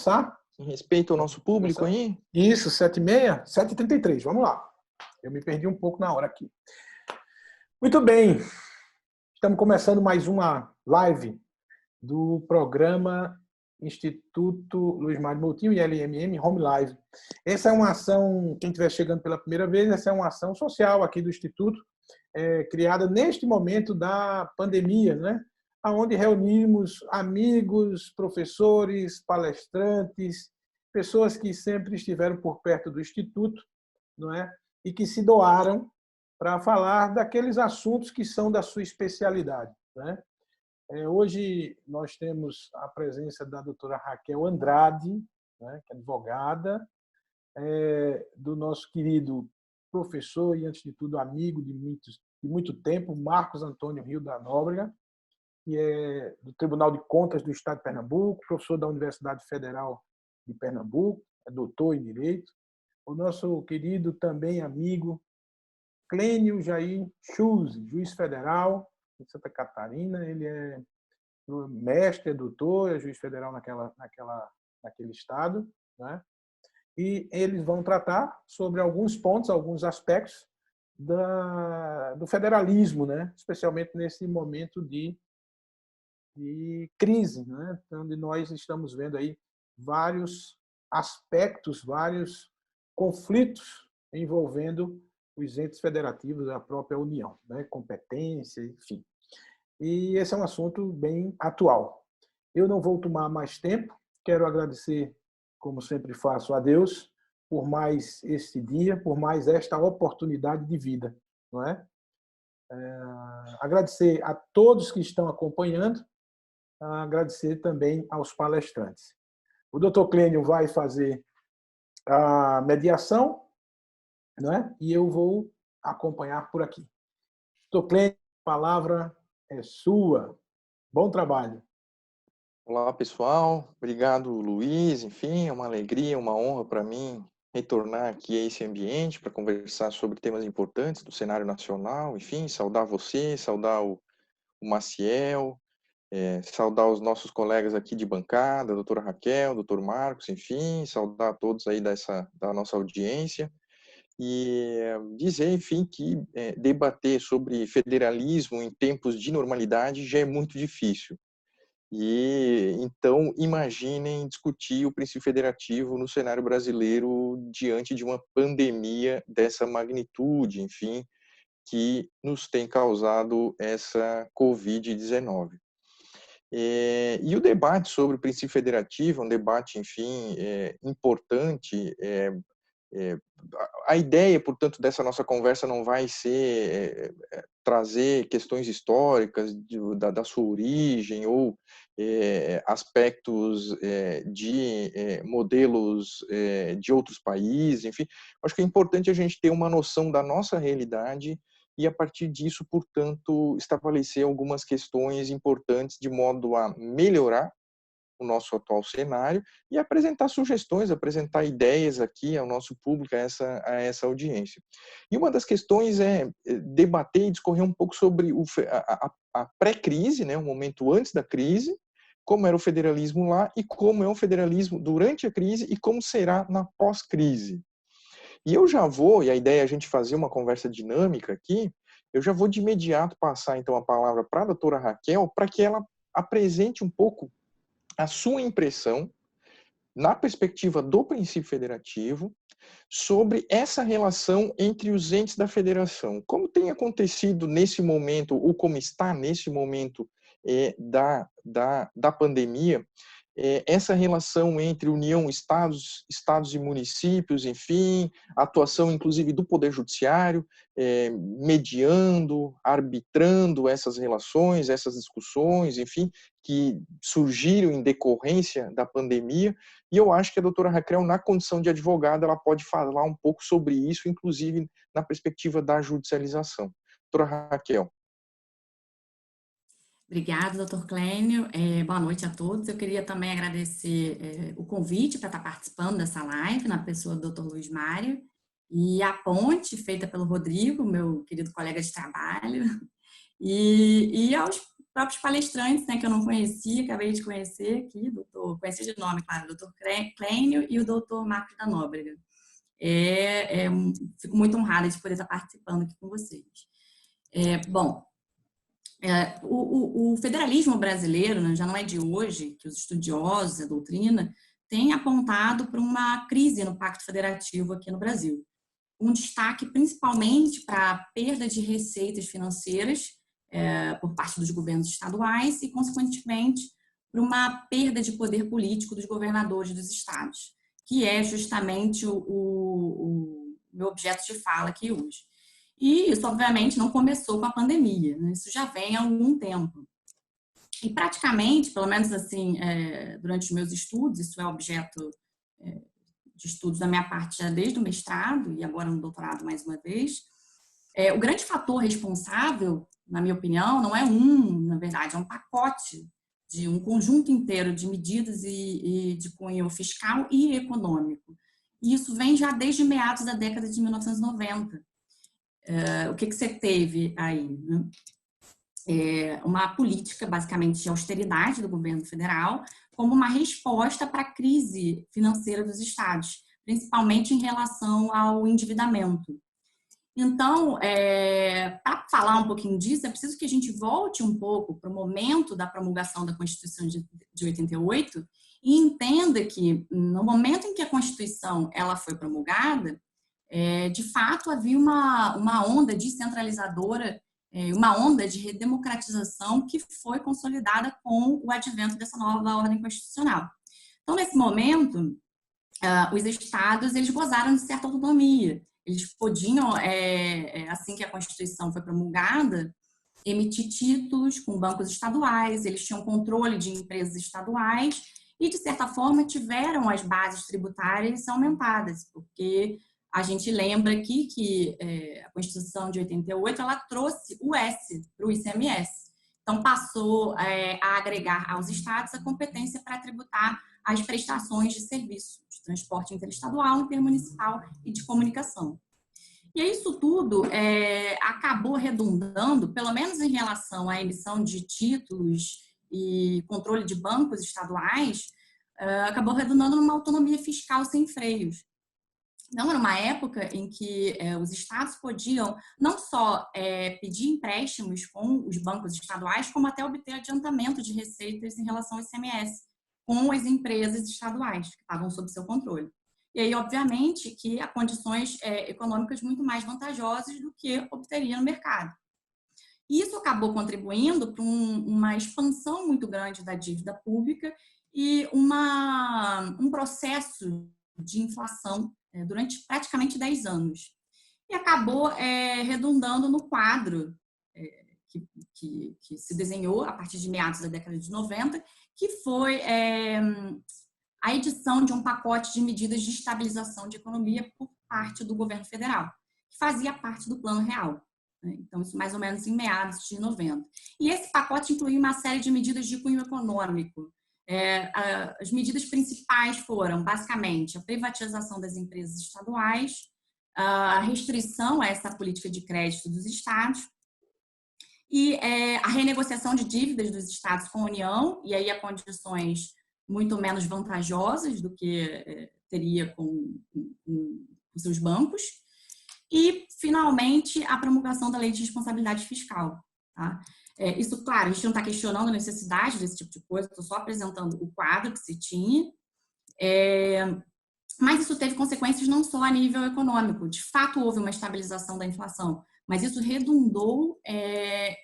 começar? Em respeito ao nosso público aí? Isso, 7h30, 7h33, vamos lá. Eu me perdi um pouco na hora aqui. Muito bem, estamos começando mais uma live do programa Instituto Luiz Mário Moutinho, ILMM Home Live. Essa é uma ação, quem estiver chegando pela primeira vez, essa é uma ação social aqui do Instituto, criada neste momento da pandemia, né? Onde reunimos amigos, professores, palestrantes, pessoas que sempre estiveram por perto do Instituto, não é? E que se doaram para falar daqueles assuntos que são da sua especialidade, né? Hoje nós temos a presença da doutora Raquel Andrade, né, que é advogada, do nosso querido professor e, antes de tudo, amigo de muito tempo, Marcos Antônio Rio da Nóbrega, que é do Tribunal de Contas do Estado de Pernambuco, professor da Universidade Federal de Pernambuco, é doutor em Direito. O nosso querido também amigo Clênio Jair Schulze, juiz federal em Santa Catarina. Ele é mestre, é doutor, é juiz federal naquele estado, né? E eles vão tratar sobre alguns pontos, alguns aspectos do federalismo, né? Especialmente nesse momento de crise, né? Onde nós estamos vendo aí vários aspectos, vários conflitos envolvendo os entes federativos da própria União, né? Competência, enfim. E esse é um assunto bem atual. Eu não vou tomar mais tempo, quero agradecer, como sempre faço, a Deus por mais este dia, por mais esta oportunidade de vida, não é? Agradecer a todos que estão acompanhando, agradecer também aos palestrantes. O doutor Clênio vai fazer a mediação, né? E eu vou acompanhar por aqui. Doutor Clênio, a palavra é sua. Bom trabalho. Olá, pessoal. Obrigado, Luiz. Enfim, é uma alegria, uma honra para mim retornar aqui a esse ambiente para conversar sobre temas importantes do cenário nacional. Enfim, saudar você, saudar o Maciel, saudar os nossos colegas aqui de bancada, a doutora Raquel, doutor Marcos, enfim, saudar todos aí da nossa audiência. E dizer, enfim, que debater sobre federalismo em tempos de normalidade já é muito difícil. E então imaginem discutir o princípio federativo no cenário brasileiro diante de uma pandemia dessa magnitude, enfim, que nos tem causado essa Covid-19. E o debate sobre o princípio federativo é um debate, enfim, importante. A ideia, portanto, dessa nossa conversa não vai ser trazer questões históricas da sua origem ou aspectos de modelos de outros países, enfim. Acho que é importante a gente ter uma noção da nossa realidade e, a partir disso, portanto, estabelecer algumas questões importantes de modo a melhorar o nosso atual cenário e apresentar sugestões, apresentar ideias aqui ao nosso público, a essa audiência. E uma das questões é debater e discorrer um pouco sobre a pré-crise, né, o momento antes da crise, como era o federalismo lá e como é o federalismo durante a crise e como será na pós-crise. E eu já vou, e a ideia é a gente fazer uma conversa dinâmica aqui, eu já vou de imediato passar então a palavra para a doutora Raquel, para que ela apresente um pouco a sua impressão, na perspectiva do princípio federativo, sobre essa relação entre os entes da federação. Como tem acontecido nesse momento, ou como está nesse momento da pandemia, essa relação entre União, estados e municípios, enfim, atuação inclusive do Poder Judiciário, mediando, arbitrando essas relações, essas discussões, enfim, que surgiram em decorrência da pandemia. E eu acho que a doutora Raquel, na condição de advogada, ela pode falar um pouco sobre isso, inclusive na perspectiva da judicialização. Doutora Raquel. Obrigada, doutor Clênio. Boa noite a todos. Eu queria também agradecer o convite para estar participando dessa live, na pessoa do doutor Luiz Mário, e a ponte feita pelo Rodrigo, meu querido colega de trabalho, e aos próprios palestrantes, né, que eu não conhecia, acabei de conhecer aqui, conheci de nome, claro, o doutor Clênio e o doutor Marcos da Nóbrega. Fico muito honrada de poder estar participando aqui com vocês. Bom, o federalismo brasileiro, né, já não é de hoje que os estudiosos, a doutrina, têm apontado para uma crise no Pacto Federativo aqui no Brasil. Um destaque principalmente para a perda de receitas financeiras por parte dos governos estaduais e, consequentemente, para uma perda de poder político dos governadores dos estados, que é justamente o meu objeto de fala aqui hoje. E isso, obviamente, não começou com a pandemia, né? Isso já vem há algum tempo. E praticamente, pelo menos assim, durante os meus estudos, isso é objeto de estudos da minha parte já desde o mestrado e agora no doutorado mais uma vez, o grande fator responsável, na minha opinião, não é na verdade, é um pacote de um conjunto inteiro de medidas e de cunho fiscal e econômico. E isso vem já desde meados da década de 1990. O que você teve aí? Né? Uma política, basicamente, de austeridade do governo federal, como uma resposta para a crise financeira dos estados, principalmente em relação ao endividamento. Então, para falar um pouquinho disso, é preciso que a gente volte um pouco para o momento da promulgação da Constituição de 88 e entenda que, no momento em que a Constituição ela foi promulgada, de fato havia uma onda descentralizadora, uma onda de redemocratização que foi consolidada com o advento dessa nova ordem constitucional. Então, nesse momento, os estados eles gozaram de certa autonomia. Eles podiam, assim que a Constituição foi promulgada, emitir títulos com bancos estaduais, eles tinham controle de empresas estaduais e, de certa forma, tiveram as bases tributárias aumentadas, porque a gente lembra aqui que a Constituição de 88 ela trouxe o S para o ICMS. Então, passou a agregar aos estados a competência para tributar as prestações de serviço de transporte interestadual, intermunicipal e de comunicação. E isso tudo acabou redundando, pelo menos em relação à emissão de títulos e controle de bancos estaduais, acabou redundando numa autonomia fiscal sem freios. Não era uma época em que os estados podiam não só pedir empréstimos com os bancos estaduais, como até obter adiantamento de receitas em relação ao ICMS com as empresas estaduais que estavam sob seu controle. E aí, obviamente, que há condições econômicas muito mais vantajosas do que obteria no mercado. E isso acabou contribuindo para uma expansão muito grande da dívida pública e um processo de inflação durante praticamente 10 anos. E acabou redundando no quadro que se desenhou a partir de meados da década de 90, que foi a edição de um pacote de medidas de estabilização de economia por parte do governo federal, que fazia parte do Plano Real. Então, isso mais ou menos em meados de 90. E esse pacote incluía uma série de medidas de cunho econômico. As medidas principais foram, basicamente, a privatização das empresas estaduais, a restrição a essa política de crédito dos estados e a renegociação de dívidas dos estados com a União, e aí a condições muito menos vantajosas do que teria com os seus bancos. E, finalmente, a promulgação da Lei de Responsabilidade Fiscal. Tá? Isso, claro, a gente não está questionando a necessidade desse tipo de coisa, estou só apresentando o quadro que se tinha. Mas isso teve consequências não só a nível econômico. De fato, houve uma estabilização da inflação, mas isso redundou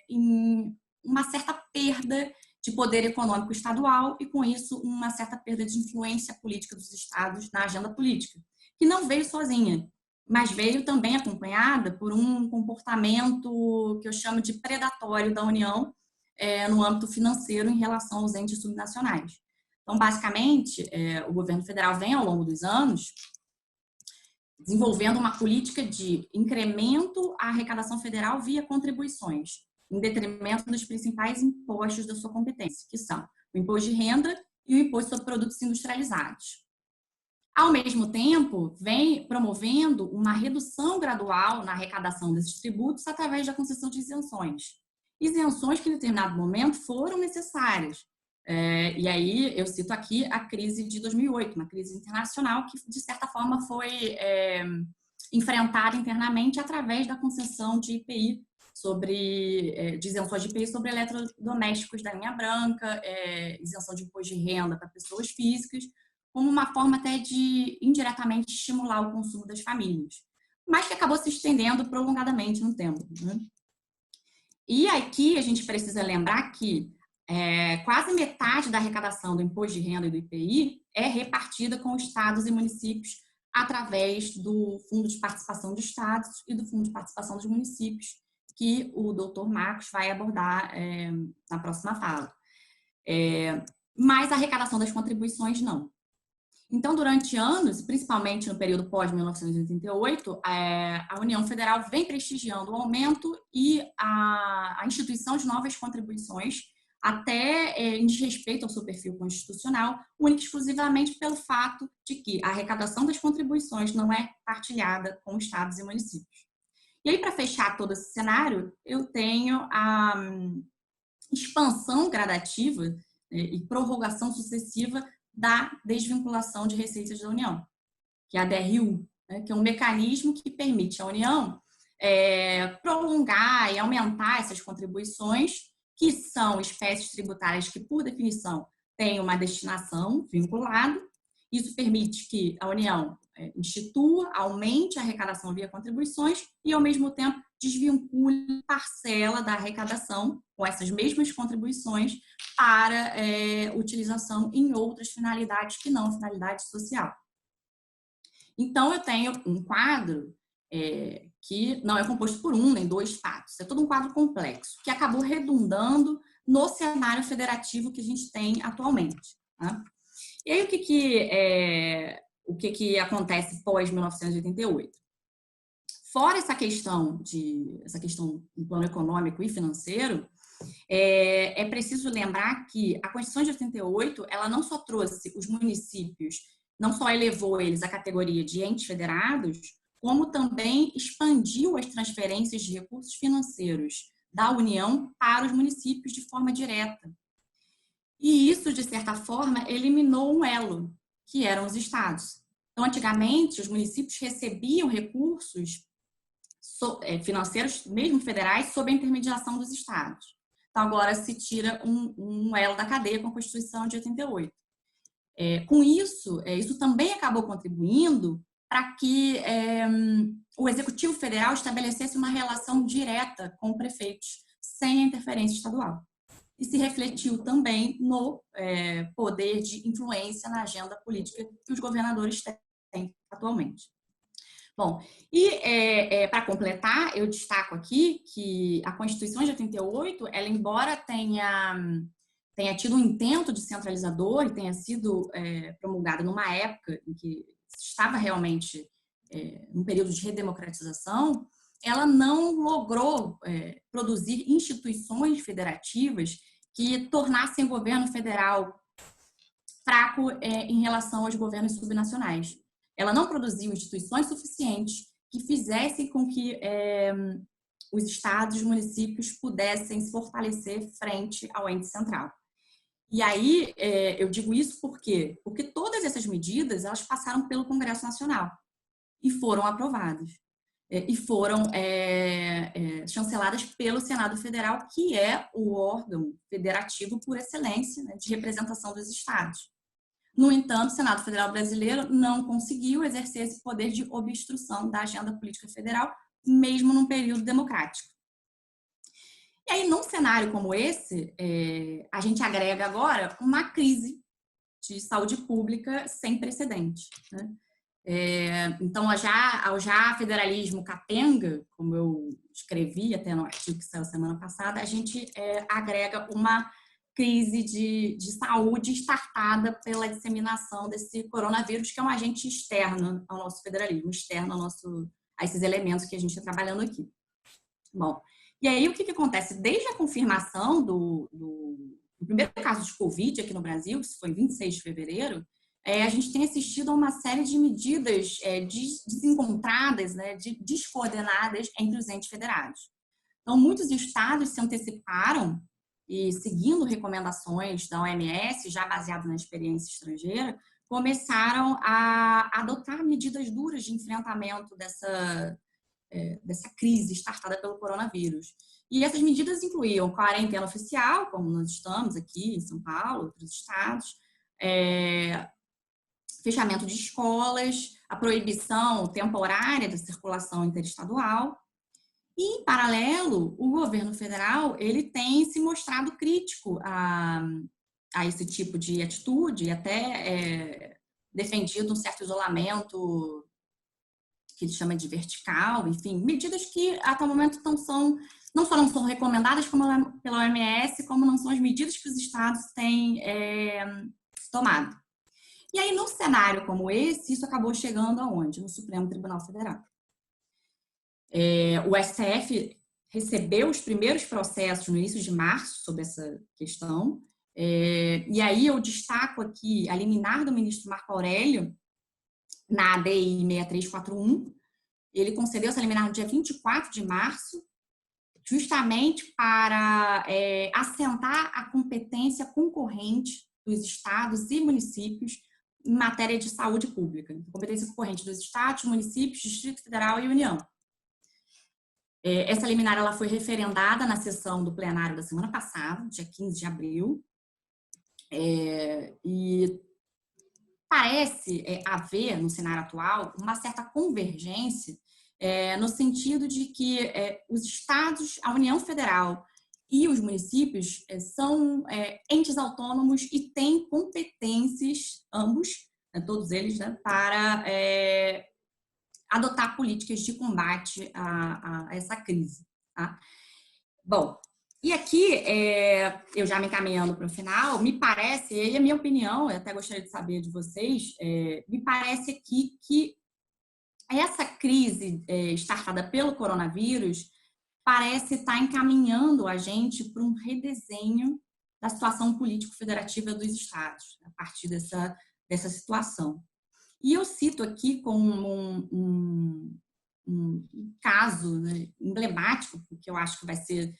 em uma certa perda de poder econômico estadual e, com isso, uma certa perda de influência política dos estados na agenda política, que não veio sozinha, mas veio também acompanhada por um comportamento que eu chamo de predatório da União no âmbito financeiro em relação aos entes subnacionais. Então, basicamente, o governo federal vem, ao longo dos anos, desenvolvendo uma política de incremento à arrecadação federal via contribuições, em detrimento dos principais impostos da sua competência, que são o imposto de renda e o imposto sobre produtos industrializados. Ao mesmo tempo, vem promovendo uma redução gradual na arrecadação desses tributos através da concessão de isenções. isenções que em determinado momento foram necessárias. E aí eu cito aqui a crise de 2008, uma crise internacional que, de certa forma, foi enfrentada internamente através da concessão de IPI de isenções de IPI sobre eletrodomésticos da linha branca, isenção de imposto de renda para pessoas físicas, como uma forma até de indiretamente estimular o consumo das famílias, mas que acabou se estendendo prolongadamente no tempo, né? E aqui a gente precisa lembrar que quase metade da arrecadação do imposto de renda e do IPI é repartida com estados e municípios através do Fundo de Participação dos Estados e do Fundo de Participação dos Municípios, que o doutor Marcos vai abordar na próxima fala. Mas a arrecadação das contribuições, não. Então, durante anos, principalmente no período pós-1988, a União Federal vem prestigiando o aumento e a instituição de novas contribuições, até em desrespeito ao seu perfil constitucional, única e exclusivamente pelo fato de que a arrecadação das contribuições não é partilhada com estados e municípios. E aí, para fechar todo esse cenário, eu tenho a expansão gradativa e prorrogação sucessiva da desvinculação de receitas da União, que é a DRU, que é um mecanismo que permite à União prolongar e aumentar essas contribuições, que são espécies tributárias que, por definição, têm uma destinação vinculada. Isso permite que a União institua, aumente a arrecadação via contribuições e, ao mesmo tempo, desvincule parcela da arrecadação com essas mesmas contribuições para utilização em outras finalidades que não finalidade social. Então, eu tenho um quadro que não é composto por um nem dois fatos, é todo um quadro complexo, que acabou redundando no cenário federativo que a gente tem atualmente, tá? E aí, o que acontece pós-1988? Fora essa questão do plano econômico e financeiro, é preciso lembrar que a Constituição de 88, ela não só trouxe os municípios, não só elevou eles à categoria de entes federados, como também expandiu as transferências de recursos financeiros da União para os municípios de forma direta. E isso, de certa forma, eliminou um elo, que eram os estados. Então, antigamente, os municípios recebiam recursos financeiros, mesmo federais, sob a intermediação dos estados. Então, agora se tira um elo da cadeia com a Constituição de 88. Com isso, isso também acabou contribuindo para que o Executivo Federal estabelecesse uma relação direta com prefeitos, sem a interferência estadual. E se refletiu também no poder de influência na agenda política que os governadores têm atualmente. Bom, e para completar, eu destaco aqui que a Constituição de 88, ela, embora tenha tido um intento de centralizador e tenha sido promulgada numa época em que estava realmente num período de redemocratização, ela não logrou produzir instituições federativas que tornassem o governo federal fraco em relação aos governos subnacionais. Ela não produziu instituições suficientes que fizessem com que os estados e os municípios pudessem se fortalecer frente ao ente central. E aí, eu digo isso por quê? Porque todas essas medidas, elas passaram pelo Congresso Nacional e foram aprovadas. E foram chanceladas pelo Senado Federal, que é o órgão federativo por excelência, né, de representação dos estados. No entanto, o Senado Federal brasileiro não conseguiu exercer esse poder de obstrução da agenda política federal, mesmo num período democrático. E aí, num cenário como esse, a gente agrega agora uma crise de saúde pública sem precedente, né? Então, ao já federalismo capenga, como eu escrevi até no artigo que saiu semana passada, a gente agrega uma crise de saúde startada pela disseminação desse coronavírus, que é um agente externo ao nosso federalismo, externo a esses elementos que a gente está trabalhando aqui. Bom, e aí o que acontece? Desde a confirmação do primeiro caso de Covid aqui no Brasil, que foi em 26 de fevereiro, a gente tem assistido a uma série de medidas desencontradas, né, descoordenadas entre os entes federados. Então, muitos estados se anteciparam e, seguindo recomendações da OMS, já baseado na experiência estrangeira, começaram a adotar medidas duras de enfrentamento dessa crise startada pelo coronavírus. E essas medidas incluíam quarentena oficial, como nós estamos aqui em São Paulo, outros estados, fechamento de escolas, a proibição temporária da circulação interestadual. E, em paralelo, o governo federal ele tem se mostrado crítico a esse tipo de atitude e até defendido um certo isolamento que ele chama de vertical, enfim, medidas que até o momento não são recomendadas pela OMS, como não são as medidas que os estados têm tomado. E aí, num cenário como esse, isso acabou chegando aonde? No Supremo Tribunal Federal. O STF recebeu os primeiros processos no início de março sobre essa questão, e aí eu destaco aqui a liminar do ministro Marco Aurélio, na ADI 6341, ele concedeu essa liminar no dia 24 de março, justamente para assentar a competência concorrente dos estados e municípios em matéria de saúde pública. Competência concorrente dos estados, municípios, Distrito Federal e União. Essa liminar ela foi referendada na sessão do plenário da semana passada, dia 15 de abril, e parece haver, no cenário atual, uma certa convergência no sentido de que os estados, a União Federal e os municípios são entes autônomos e têm competências, ambos, todos eles, né, para adotar políticas de combate a essa crise. Tá? Bom, e aqui, eu já me encaminhando para o final, me parece, e a minha opinião, eu até gostaria de saber de vocês, me parece aqui que essa crise startada pelo coronavírus parece estar encaminhando a gente para um redesenho da situação político-federativa dos estados, a partir dessa situação. E eu cito aqui como um caso, né, emblemático, que eu acho que vai ser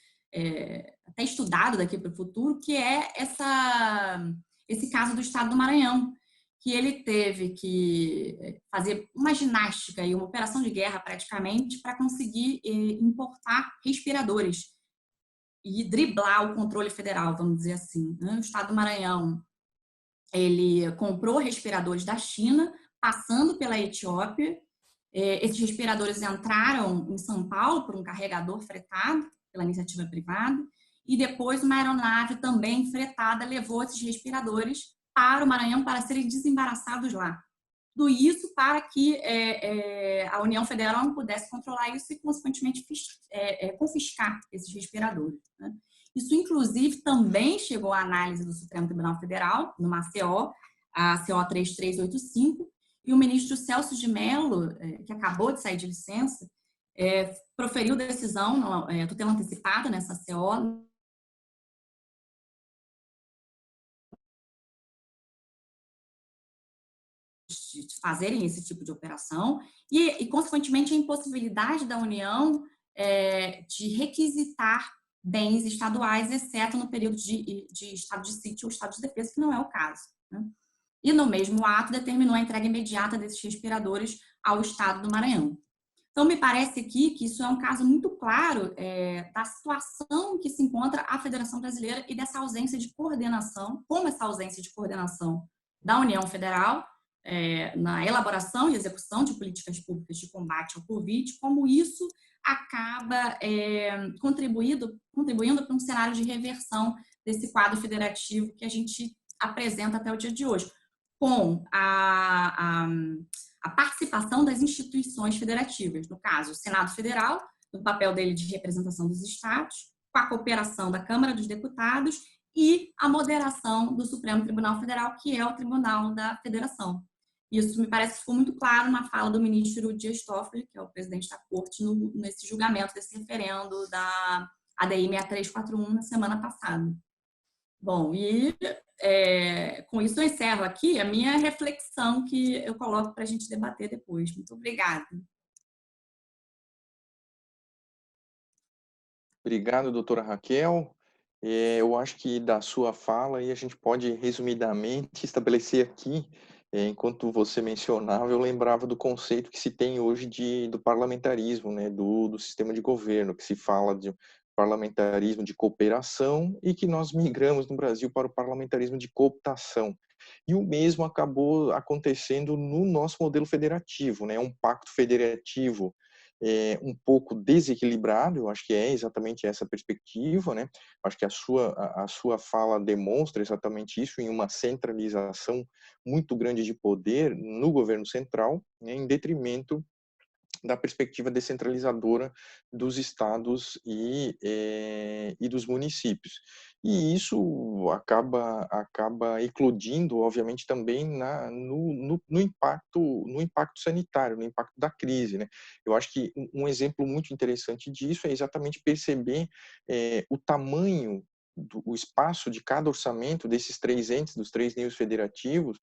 até estudado daqui para o futuro, que é esse caso do estado do Maranhão, que ele teve que fazer uma ginástica e uma operação de guerra praticamente para conseguir importar respiradores e driblar o controle federal, vamos dizer assim. O estado do Maranhão, ele comprou respiradores da China, passando pela Etiópia. Esses respiradores entraram em São Paulo por um carregador fretado pela iniciativa privada e depois uma aeronave também fretada levou esses respiradores para o Maranhão para serem desembaraçados lá. Tudo isso para que a União Federal não pudesse controlar isso e, consequentemente, confiscar esses respiradores. Né? Isso, inclusive, também chegou à análise do Supremo Tribunal Federal, numa CO, a CO 3385, e o ministro Celso de Mello, que acabou de sair de licença, proferiu decisão, tutela antecipada nessa CO, de fazerem esse tipo de operação e consequentemente, a impossibilidade da União de requisitar bens estaduais, exceto no período de estado de sítio ou estado de defesa, que não é o caso. Né? E, no mesmo ato, determinou a entrega imediata desses respiradores ao estado do Maranhão. Então, me parece aqui que isso é um caso muito claro da situação que se encontra a Federação Brasileira e dessa ausência de coordenação, como essa ausência de coordenação da União Federal na elaboração e execução de políticas públicas de combate ao Covid, como isso acaba contribuindo para um cenário de reversão desse quadro federativo que a gente apresenta até o dia de hoje, com a participação das instituições federativas, no caso, o Senado Federal, no papel dele de representação dos estados, com a cooperação da Câmara dos Deputados e a moderação do Supremo Tribunal Federal, que é o Tribunal da Federação. Isso me parece que ficou muito claro na fala do ministro Dias Toffoli, que é o presidente da Corte, nesse julgamento desse referendo da ADI 6341 na semana passada. Bom, e com isso eu encerro aqui a minha reflexão que eu coloco para a gente debater depois. Muito obrigada. Obrigado, doutora Raquel. Eu acho que da sua fala aí a gente pode resumidamente estabelecer aqui, enquanto você mencionava, eu lembrava do conceito que se tem hoje do parlamentarismo, né, do sistema de governo, que se fala de parlamentarismo de cooperação e que nós migramos no Brasil para o parlamentarismo de cooptação. E o mesmo acabou acontecendo no nosso modelo federativo, né, um pacto federativo um pouco desequilibrado. Eu acho que é exatamente essa perspectiva, né? Acho que a sua fala demonstra exatamente isso, em uma centralização muito grande de poder no governo central, né, em detrimento da perspectiva descentralizadora dos estados e dos municípios. E isso acaba eclodindo, obviamente, também no impacto sanitário, no impacto da crise, né? Eu acho que um exemplo muito interessante disso é exatamente perceber o tamanho o espaço de cada orçamento desses três entes, dos três níveis federativos,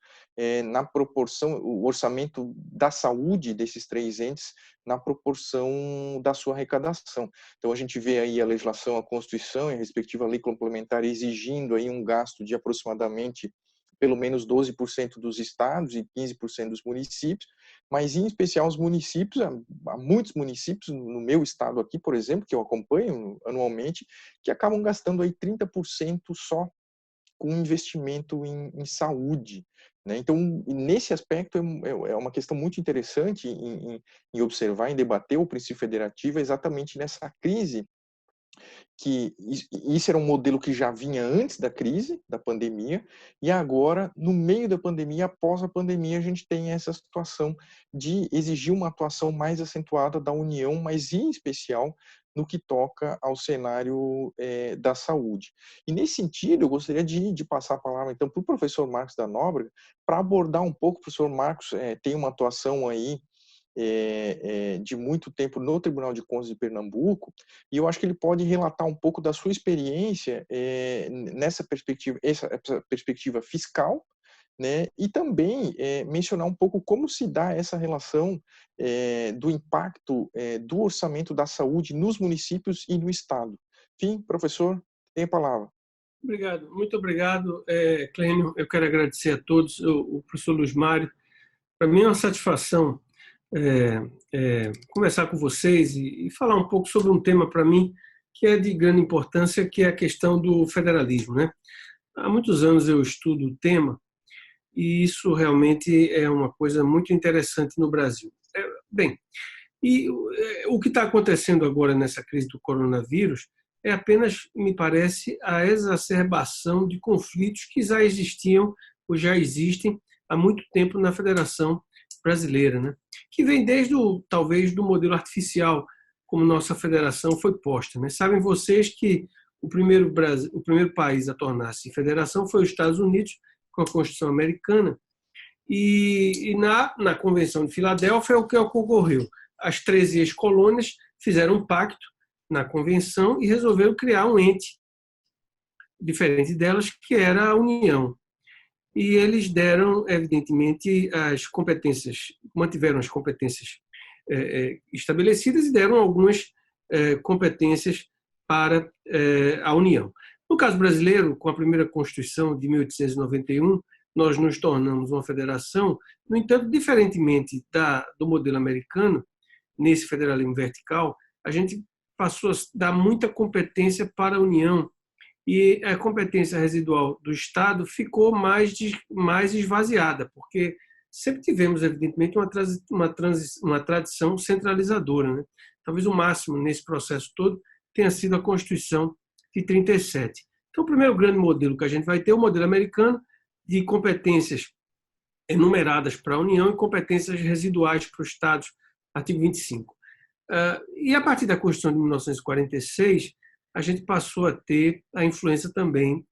na proporção, o orçamento da saúde desses três entes na proporção da sua arrecadação. Então, a gente vê aí a legislação, a Constituição e a respectiva lei complementar exigindo aí um gasto de aproximadamente pelo menos 12% dos estados e 15% dos municípios, mas em especial os municípios, há muitos municípios no meu estado aqui, por exemplo, que eu acompanho anualmente, que acabam gastando aí 30% só com investimento em saúde, né? Então, nesse aspecto, é uma questão muito interessante em observar, em debater o princípio federativo exatamente nessa crise, que isso era um modelo que já vinha antes da crise, da pandemia, e agora, no meio da pandemia, após a pandemia, a gente tem essa situação de exigir uma atuação mais acentuada da União, mas em especial no que toca ao cenário da saúde. E nesse sentido, eu gostaria de passar a palavra, então, para o professor Marcos da Nóbrega, para abordar um pouco. O professor Marcos tem uma atuação aí de muito tempo no Tribunal de Contas de Pernambuco, e eu acho que ele pode relatar um pouco da sua experiência nessa perspectiva, essa perspectiva fiscal, né, e também mencionar um pouco como se dá essa relação do impacto do orçamento da saúde nos municípios e no Estado. Enfim, professor, tem a palavra. Obrigado, muito obrigado, Clênio. Eu quero agradecer a todos, o professor Luiz Mário. Para mim é uma satisfação conversar com vocês e falar um pouco sobre um tema, para mim, que é de grande importância, que é a questão do federalismo, né? Há muitos anos eu estudo o tema e isso realmente é uma coisa muito interessante no Brasil. Bem, e o que está acontecendo agora nessa crise do coronavírus é apenas, me parece, a exacerbação de conflitos que já existiam ou já existem há muito tempo na Federação Brasileira, né? Que vem desde talvez do modelo artificial como nossa federação foi posta, né? Sabem vocês que o primeiro país a tornar-se federação foi os Estados Unidos, com a Constituição Americana, e na Convenção de Filadélfia o que ocorreu? As 13 ex-colônias fizeram um pacto na Convenção e resolveram criar um ente diferente delas, que era a União. E eles deram, evidentemente, as competências, mantiveram as competências estabelecidas e deram algumas competências para a União. No caso brasileiro, com a primeira Constituição de 1891, nós nos tornamos uma federação. No entanto, diferentemente do modelo americano, nesse federalismo vertical, a gente passou a dar muita competência para a União e a competência residual do Estado ficou mais esvaziada, porque sempre tivemos, evidentemente, uma tradição centralizadora, né? Talvez o máximo nesse processo todo tenha sido a Constituição de 37. Então, o primeiro grande modelo que a gente vai ter é o modelo americano, de competências enumeradas para a União e competências residuais para os Estados, artigo 25. E a partir da Constituição de 1946, a gente passou a ter a influência também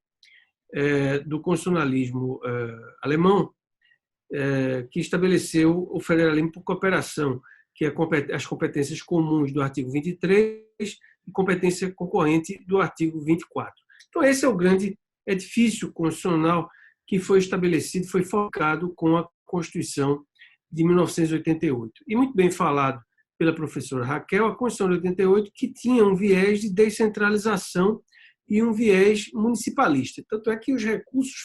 do constitucionalismo alemão, que estabeleceu o federalismo por cooperação, que é as competências comuns do artigo 23 e competência concorrente do artigo 24. Então, esse é o grande edifício constitucional que foi estabelecido, foi focado com a Constituição de 1988. E muito bem falado pela professora Raquel, a Constituição de 88, que tinha um viés de descentralização e um viés municipalista. Tanto é que os recursos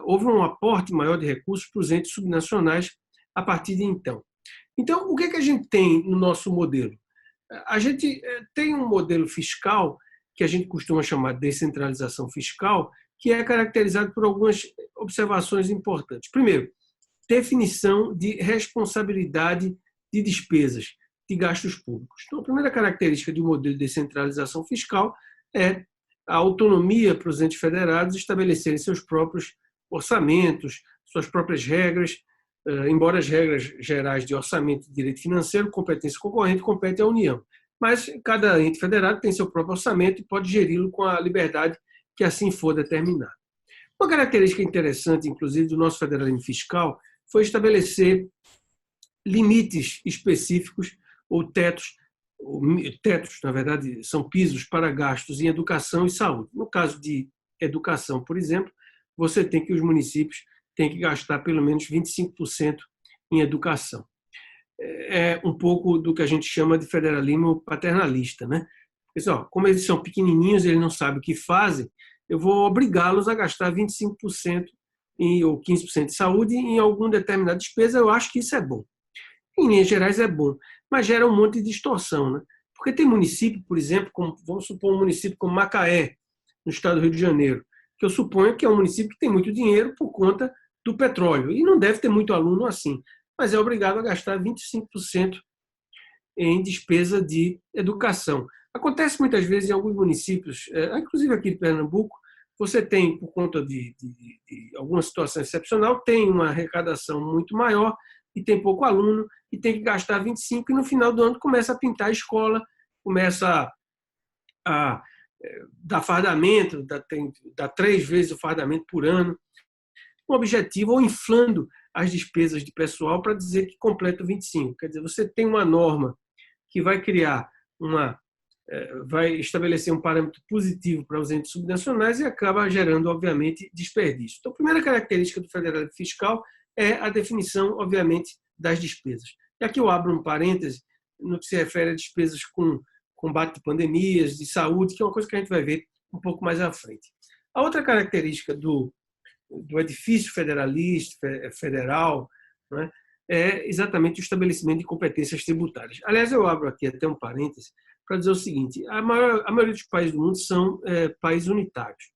houve um aporte maior de recursos para os entes subnacionais a partir de então. Então, o que é que a gente tem no nosso modelo? A gente tem um modelo fiscal que a gente costuma chamar de descentralização fiscal, que é caracterizado por algumas observações importantes. Primeiro, definição de responsabilidade de despesas, de gastos públicos. Então, a primeira característica de um modelo de descentralização fiscal é a autonomia para os entes federados estabelecerem seus próprios orçamentos, suas próprias regras, embora as regras gerais de orçamento e direito financeiro, competência concorrente, competem à União. Mas cada ente federado tem seu próprio orçamento e pode geri-lo com a liberdade que assim for determinada. Uma característica interessante, inclusive, do nosso federalismo fiscal foi estabelecer limites específicos ou tetos, na verdade, são pisos para gastos em educação e saúde. No caso de educação, por exemplo, você tem que os municípios têm que gastar pelo menos 25% em educação. É um pouco do que a gente chama de federalismo paternalista, né? Pessoal, como eles são pequenininhos, eles não sabem o que fazem, eu vou obrigá-los a gastar 25% ou 15% de saúde em alguma determinada despesa. Eu acho que isso é bom. Em linhas gerais é bom, mas gera um monte de distorção, né? Porque tem município, por exemplo, vamos supor um município como Macaé, no estado do Rio de Janeiro, que eu suponho que é um município que tem muito dinheiro por conta do petróleo, e não deve ter muito aluno assim, mas é obrigado a gastar 25% em despesa de educação. Acontece muitas vezes em alguns municípios, inclusive aqui de Pernambuco, você tem, por conta de alguma situação excepcional, tem uma arrecadação muito maior e tem pouco aluno e tem que gastar 25 e no final do ano começa a pintar a escola, começa a dar fardamento, dá 3 vezes o fardamento por ano, com o objetivo ou inflando as despesas de pessoal para dizer que completa 25. Quer dizer, você tem uma norma que vai criar vai estabelecer um parâmetro positivo para os entes subnacionais e acaba gerando, obviamente, desperdício. Então, a primeira característica do federalismo fiscal é a definição, obviamente, das despesas. E aqui eu abro um parêntese no que se refere a despesas com combate de pandemias, de saúde, que é uma coisa que a gente vai ver um pouco mais à frente. A outra característica do edifício federalista, federal, né, é exatamente o estabelecimento de competências tributárias. Aliás, eu abro aqui até um parêntese para dizer o seguinte: a maioria dos países do mundo são países unitários.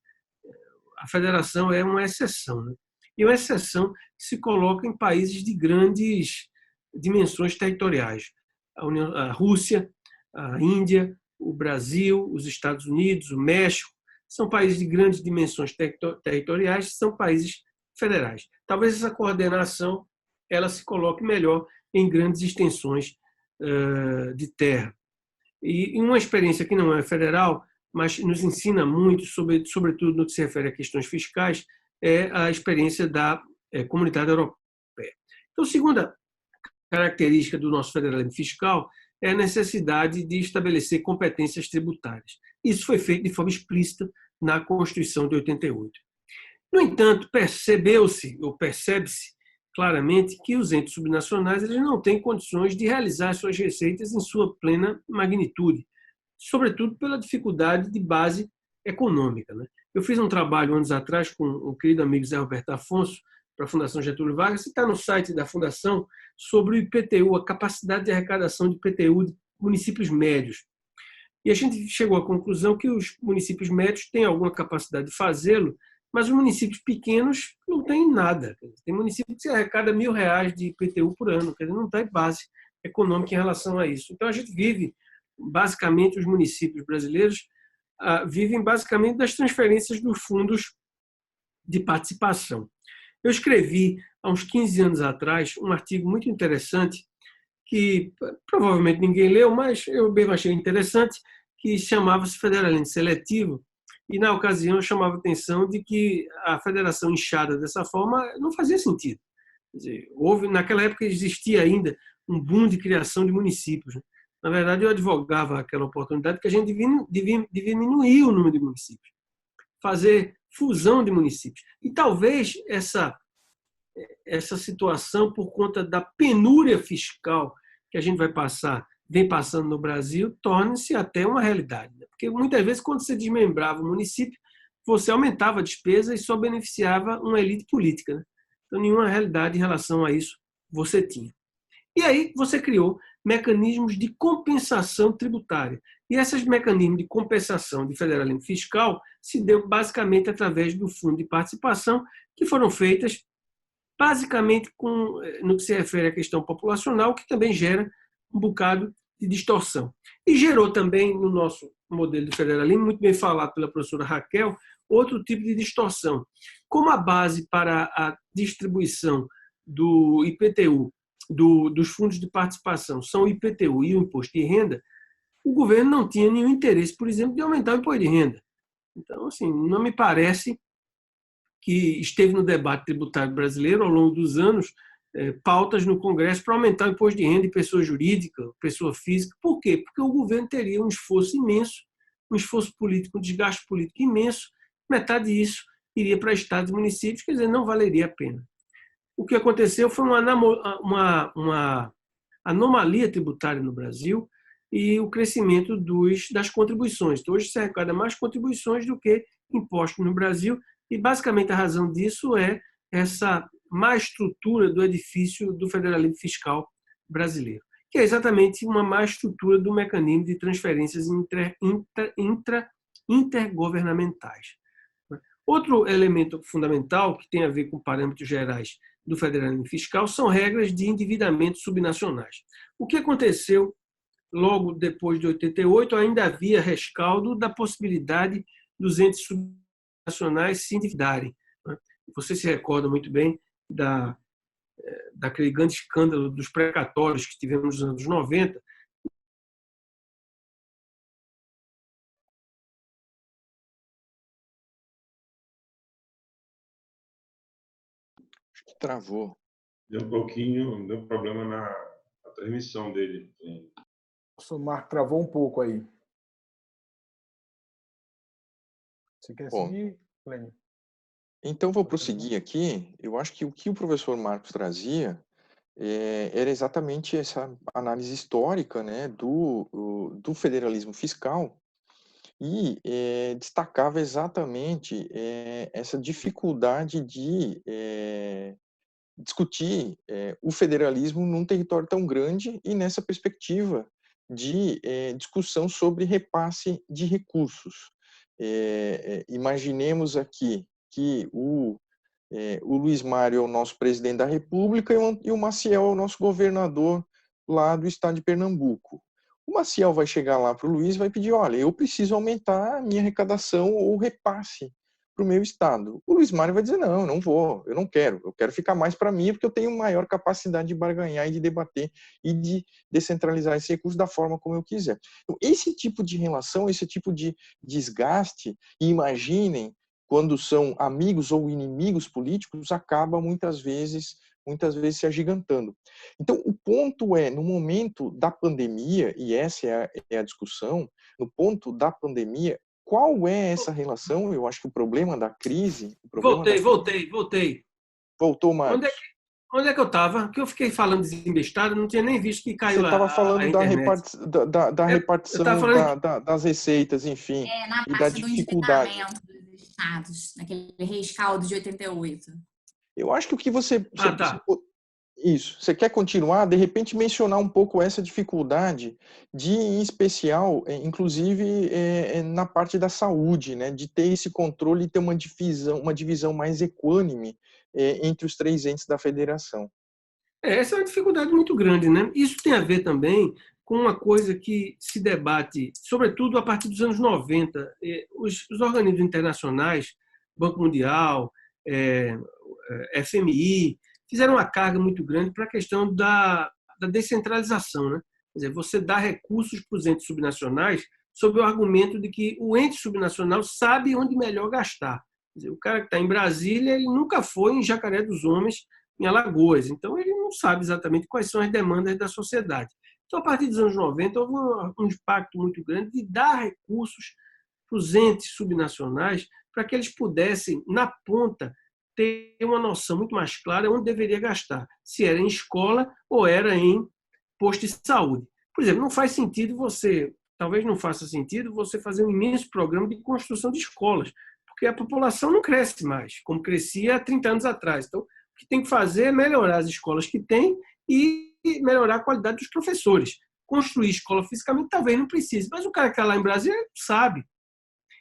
A federação é uma exceção, né? E uma exceção que se coloca em países de grandes dimensões territoriais. A Rússia, a Índia, o Brasil, os Estados Unidos, o México, são países de grandes dimensões territoriais, são países federais. Talvez essa coordenação ela se coloque melhor em grandes extensões de terra. E uma experiência que não é federal, mas nos ensina muito, sobretudo no que se refere a questões fiscais, é a experiência da Comunidade Europeia. Então, a segunda característica do nosso federalismo fiscal é a necessidade de estabelecer competências tributárias. Isso foi feito de forma explícita na Constituição de 88. No entanto, percebe-se claramente que os entes subnacionais eles não têm condições de realizar suas receitas em sua plena magnitude, sobretudo pela dificuldade de base econômica, né? Eu fiz um trabalho anos atrás com o querido amigo Zé Roberto Afonso para a Fundação Getúlio Vargas, e está no site da Fundação, sobre o IPTU, a capacidade de arrecadação de IPTU de municípios médios. E a gente chegou à conclusão que os municípios médios têm alguma capacidade de fazê-lo, mas os municípios pequenos não têm nada. Tem município que se arrecada R$1.000 de IPTU por ano, quer dizer, não tem base econômica em relação a isso. Então, a gente vive, basicamente, os municípios brasileiros vivem basicamente das transferências dos fundos de participação. Eu escrevi, há uns 15 anos atrás, um artigo muito interessante, que provavelmente ninguém leu, mas eu mesmo achei interessante, que chamava-se Federalismo Seletivo, e na ocasião eu chamava a atenção de que a federação inchada dessa forma não fazia sentido. Quer dizer, naquela época existia ainda um boom de criação de municípios, né? Na verdade, eu advogava aquela oportunidade que a gente devia diminuir o número de municípios, fazer fusão de municípios. E talvez essa situação, por conta da penúria fiscal que a gente vem passando no Brasil, torne-se até uma realidade. Porque muitas vezes, quando você desmembrava o município, você aumentava a despesa e só beneficiava uma elite política. Então, nenhuma realidade em relação a isso você tinha. E aí você criou mecanismos de compensação tributária. E esses mecanismos de compensação de federalismo fiscal se deu basicamente através do fundo de participação, que foram feitas basicamente no que se refere à questão populacional, que também gera um bocado de distorção. E gerou também, no nosso modelo de federalismo, muito bem falado pela professora Raquel, outro tipo de distorção. Como a base para a distribuição do IPTU, dos fundos de participação, são o IPTU e o imposto de renda, o governo não tinha nenhum interesse, por exemplo, de aumentar o imposto de renda. Então, assim, não me parece que esteve no debate tributário brasileiro ao longo dos anos pautas no Congresso para aumentar o imposto de renda de pessoa jurídica, pessoa física. Por quê? Porque o governo teria um esforço imenso, um esforço político, um desgaste político imenso, metade disso iria para estados e municípios, quer dizer, não valeria a pena. O que aconteceu foi uma anomalia tributária no Brasil e o crescimento das contribuições. Então, hoje se arrecada mais contribuições do que impostos no Brasil e, basicamente, a razão disso é essa má estrutura do edifício do federalismo fiscal brasileiro, que é exatamente uma má estrutura do mecanismo de transferências intergovernamentais. Outro elemento fundamental que tem a ver com parâmetros gerais do federalismo fiscal são regras de endividamento subnacionais. O que aconteceu logo depois de 88, ainda havia rescaldo da possibilidade dos entes subnacionais se endividarem. Você se recorda muito bem daquele grande escândalo dos precatórios que tivemos nos anos 90. Acho que travou. Deu problema na transmissão dele. O Marco travou um pouco aí. Você quer seguir, Lênin? Então, vou prosseguir aqui. Eu acho que o que o professor Marcos trazia era exatamente essa análise histórica, né, do federalismo fiscal e destacava exatamente essa dificuldade de discutir o federalismo num território tão grande e nessa perspectiva de discussão sobre repasse de recursos. Imaginemos aqui que o Luiz Mário é o nosso presidente da República e o Maciel é o nosso governador lá do estado de Pernambuco. O Maciel vai chegar lá para o Luiz e vai pedir, olha, eu preciso aumentar a minha arrecadação ou repasse para o meu estado. O Luiz Mário vai dizer, não, não vou, eu não quero, eu quero ficar mais para mim porque eu tenho maior capacidade de barganhar e de debater e de descentralizar esse recurso da forma como eu quiser. Então, esse tipo de relação, esse tipo de desgaste, e imaginem, quando são amigos ou inimigos políticos, acaba muitas vezes se agigantando. Então, o ponto no momento da pandemia, e essa é a discussão, no ponto da pandemia, qual é essa relação? Eu acho que o problema da crise... Voltei. Voltou, Marcos. Onde é que eu estava? Que eu fiquei falando desembestado, não tinha nem visto que caiu Você estava falando da repartição das receitas, enfim, na e da parte dificuldade. Do endividamento dos estados, naquele rescaldo de 88. Eu acho que o que você... Tá. Isso. Você quer continuar, de repente, mencionar um pouco essa dificuldade em especial, inclusive, na parte da saúde, né? De ter esse controle e ter uma divisão mais equânime entre os três entes da federação. Essa é uma dificuldade muito grande, né? Isso tem a ver também com uma coisa que se debate, sobretudo a partir dos anos 90. Os organismos internacionais, Banco Mundial, FMI, fizeram uma carga muito grande para a questão da descentralização, né? Quer dizer, você dá recursos para os entes subnacionais sob o argumento de que o ente subnacional sabe onde melhor gastar. Quer dizer, o cara que está em Brasília, ele nunca foi em Jacaré dos Homens, em Alagoas, então ele não sabe exatamente quais são as demandas da sociedade. Então, a partir dos anos 90, houve um impacto muito grande de dar recursos para os entes subnacionais para que eles pudessem, na ponta, ter uma noção muito mais clara onde deveria gastar, se era em escola ou era em posto de saúde. Por exemplo, não faz sentido talvez não faça sentido você fazer um imenso programa de construção de escolas, porque a população não cresce mais, como crescia há 30 anos atrás. Então, o que tem que fazer é melhorar as escolas que tem e melhorar a qualidade dos professores. Construir escola fisicamente talvez não precise, mas o cara que está lá em Brasília sabe.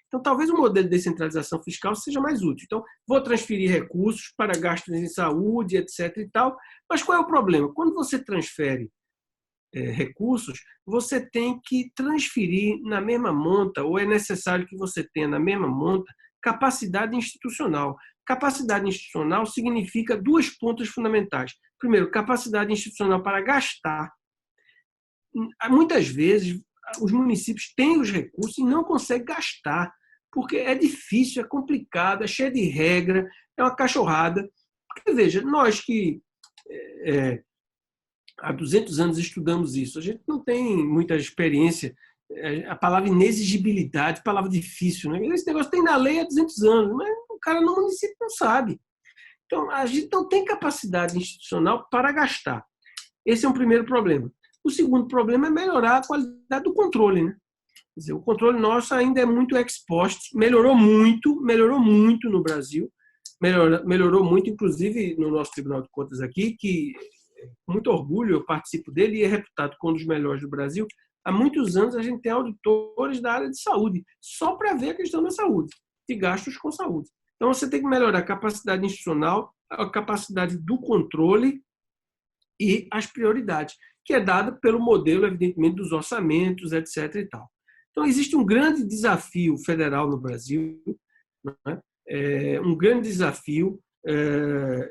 Então, talvez o modelo de descentralização fiscal seja mais útil. Então, vou transferir recursos para gastos em saúde, etc. e tal. Mas qual é o problema? Quando você transfere recursos, você tem que transferir na mesma monta, ou é necessário que você tenha na mesma monta, capacidade institucional. Capacidade institucional significa duas pontas fundamentais. Primeiro, capacidade institucional para gastar. Muitas vezes, os municípios têm os recursos e não conseguem gastar, porque é difícil, é complicado, é cheio de regra, é uma cachorrada. Porque, veja, nós que há 200 anos estudamos isso, a gente não tem muita experiência. A palavra inexigibilidade, palavra difícil, né? Esse negócio tem na lei há 200 anos, mas o cara no município não sabe. Então, a gente não tem capacidade institucional para gastar. Esse é um primeiro problema. O segundo problema é melhorar a qualidade do controle, né? Quer dizer, o controle nosso ainda é muito ex post, melhorou muito no Brasil, melhorou muito, inclusive no nosso Tribunal de Contas aqui, que, com muito orgulho, eu participo dele e é reputado como um dos melhores do Brasil. Há muitos anos a gente tem auditores da área de saúde, só para ver a questão da saúde, de gastos com saúde. Então, você tem que melhorar a capacidade institucional, a capacidade do controle e as prioridades, que é dada pelo modelo, evidentemente, dos orçamentos, etc. e tal. Então, existe um grande desafio federal no Brasil, né? Um grande desafio,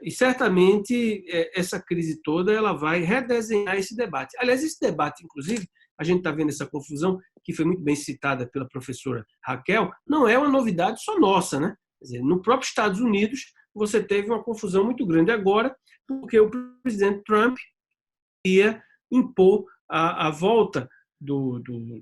e certamente essa crise toda ela vai redesenhar esse debate. Aliás, esse debate, inclusive, a gente está vendo essa confusão, que foi muito bem citada pela professora Raquel, não é uma novidade só nossa, né? Quer dizer, no próprio Estados Unidos, você teve uma confusão muito grande agora, porque o presidente Trump ia impor a volta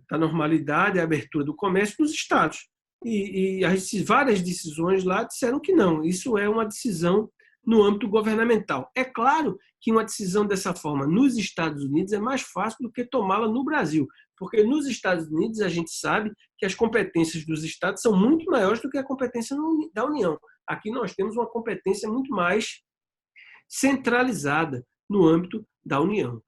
da normalidade, a abertura do comércio nos estados. E várias decisões lá disseram que não. Isso é uma decisão no âmbito governamental. É claro que uma decisão dessa forma nos Estados Unidos é mais fácil do que tomá-la no Brasil, porque nos Estados Unidos a gente sabe que as competências dos estados são muito maiores do que a competência da União. Aqui nós temos uma competência muito mais centralizada no âmbito da União.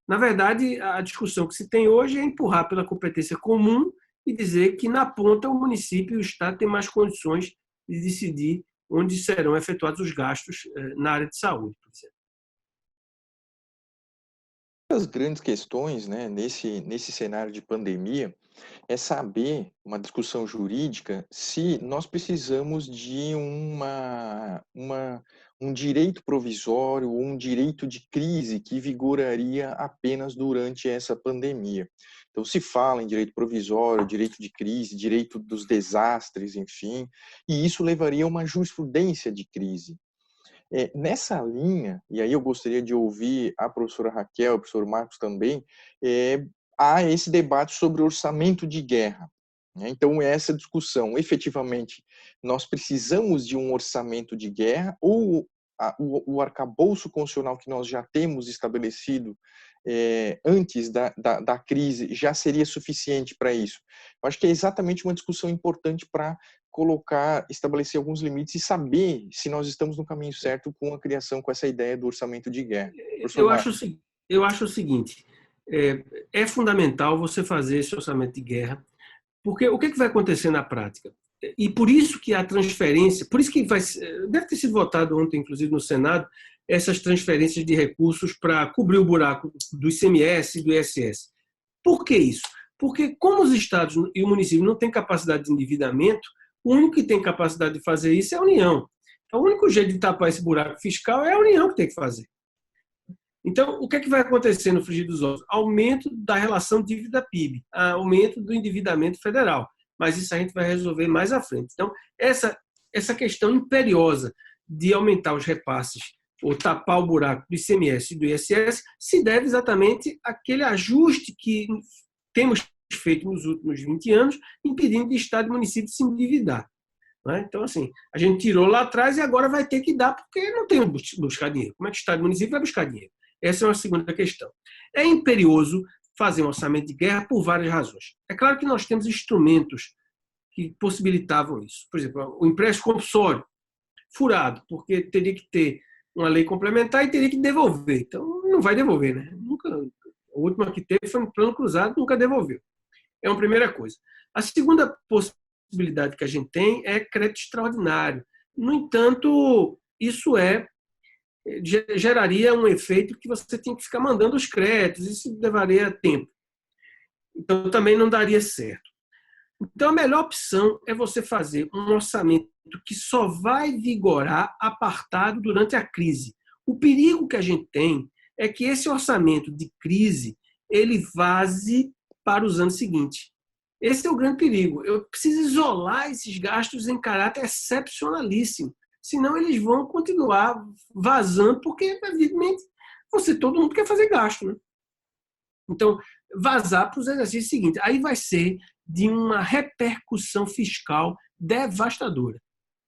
Na verdade, a discussão que se tem hoje é empurrar pela competência comum e dizer que, na ponta, o município e o Estado têm mais condições de decidir onde serão efetuados os gastos na área de saúde, por exemplo. As grandes questões, né, nesse cenário de pandemia é saber, uma discussão jurídica, se nós precisamos de um direito provisório ou um direito de crise que vigoraria apenas durante essa pandemia. Então, se fala em direito provisório, direito de crise, direito dos desastres, enfim, e isso levaria a uma jurisprudência de crise. Nessa linha, e aí eu gostaria de ouvir a professora Raquel, o professor Marcos também, há esse debate sobre orçamento de guerra. Então, essa discussão, efetivamente, nós precisamos de um orçamento de guerra ou o arcabouço constitucional que nós já temos estabelecido antes da crise já seria suficiente para isso? Eu acho que é exatamente uma discussão importante para estabelecer alguns limites e saber se nós estamos no caminho certo com a criação, com essa ideia do orçamento de guerra. Eu acho o seguinte, é fundamental você fazer esse orçamento de guerra, porque o que vai acontecer na prática? E por isso que a transferência, por isso que deve ter sido votado ontem, inclusive no Senado, essas transferências de recursos para cobrir o buraco do ICMS e do ISS. Por que isso? Porque como os estados e o município não têm capacidade de endividamento, o único que tem capacidade de fazer isso é a União. Então, o único jeito de tapar esse buraco fiscal é a União que tem que fazer. Então, o que vai acontecer no frigir dos ovos? Aumento da relação dívida-PIB, aumento do endividamento federal. Mas isso a gente vai resolver mais à frente. Então, essa questão imperiosa de aumentar os repasses ou tapar o buraco do ICMS e do ISS se deve exatamente àquele ajuste que temos feito nos últimos 20 anos, impedindo de Estado e município de se endividar. Então, assim, a gente tirou lá atrás e agora vai ter que dar porque não tem buscar dinheiro. Como é que o Estado e o município vai buscar dinheiro? Essa é uma segunda questão. É imperioso fazer um orçamento de guerra por várias razões. É claro que nós temos instrumentos que possibilitavam isso. Por exemplo, o empréstimo compulsório, furado, porque teria que ter uma lei complementar e teria que devolver. Então, não vai devolver, né? Nunca, a última que teve foi um plano cruzado, nunca devolveu. É uma primeira coisa. A segunda possibilidade que a gente tem é crédito extraordinário. No entanto, isso geraria um efeito que você tem que ficar mandando os créditos, isso levaria tempo. Então, também não daria certo. Então, a melhor opção é você fazer um orçamento que só vai vigorar apartado durante a crise. O perigo que a gente tem é que esse orçamento de crise ele vaze para os anos seguintes. Esse é o grande perigo. Eu preciso isolar esses gastos em caráter excepcionalíssimo, senão eles vão continuar vazando, porque, evidentemente, todo mundo quer fazer gasto, né? Então, vazar para os exercícios seguintes. Aí vai ser de uma repercussão fiscal devastadora.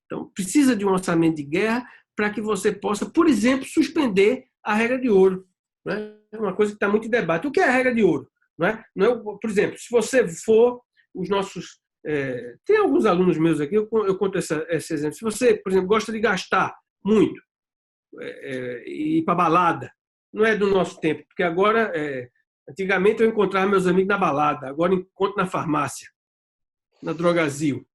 Então, precisa de um orçamento de guerra para que você possa, por exemplo, suspender a regra de ouro. Né? É uma coisa que está muito em debate. O que é a regra de ouro? Não é, por exemplo, se você for os nossos... tem alguns alunos meus aqui, eu conto esse exemplo. Se você, por exemplo, gosta de gastar muito e ir para balada, não é do nosso tempo, porque agora... Antigamente eu encontrava meus amigos na balada, agora encontro na farmácia, na Drogazil.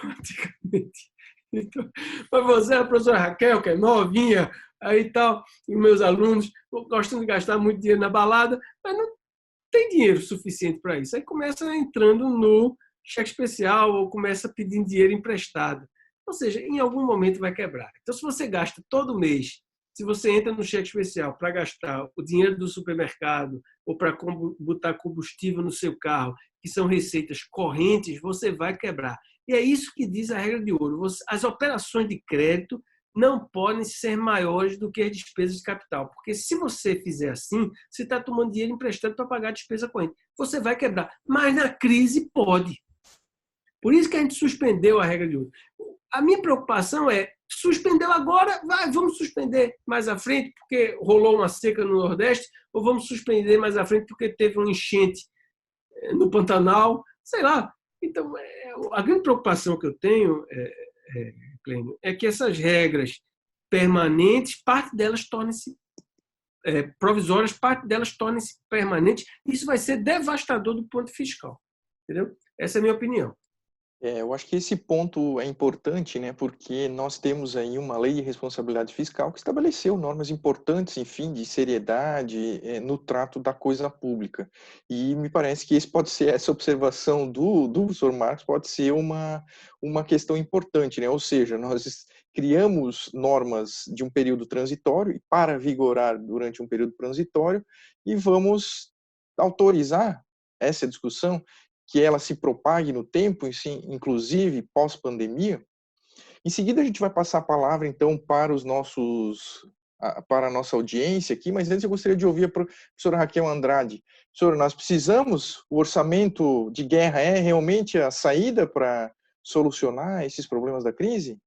Antigamente. Então, mas você, a professora Raquel, que é novinha, aí tal, e meus alunos gostam de gastar muito dinheiro na balada, mas não tem dinheiro suficiente para isso. Aí começa entrando no cheque especial ou começa pedindo dinheiro emprestado. Ou seja, em algum momento vai quebrar. Então, se você gasta todo mês, se você entra no cheque especial para gastar o dinheiro do supermercado ou para botar combustível no seu carro, que são receitas correntes, você vai quebrar. E é isso que diz a regra de ouro. As operações de crédito não podem ser maiores do que as despesas de capital. Porque se você fizer assim, você está tomando dinheiro emprestado para pagar a despesa corrente. Você vai quebrar. Mas na crise pode. Por isso que a gente suspendeu a regra de ouro. A minha preocupação é, suspendeu agora, vamos suspender mais à frente porque rolou uma seca no Nordeste, ou vamos suspender mais à frente porque teve um enchente no Pantanal, sei lá. Então, a grande preocupação que eu tenho, Clênio, é que essas regras permanentes, parte delas tornem-se provisórias, parte delas tornem-se permanentes. Isso vai ser devastador do ponto fiscal. Entendeu? Essa é a minha opinião. Eu acho que esse ponto é importante, né? Porque nós temos aí uma lei de responsabilidade fiscal que estabeleceu normas importantes, enfim, de seriedade no trato da coisa pública. E me parece que essa observação do professor Marcos pode ser uma questão importante, né? Ou seja, nós criamos normas de um período transitório para vigorar durante um período transitório e vamos autorizar essa discussão que ela se propague no tempo, inclusive pós-pandemia. Em seguida, a gente vai passar a palavra, então, para a nossa audiência aqui, mas antes eu gostaria de ouvir a professora Raquel Andrade. Professora, nós precisamos, o orçamento de guerra é realmente a saída para solucionar esses problemas da crise?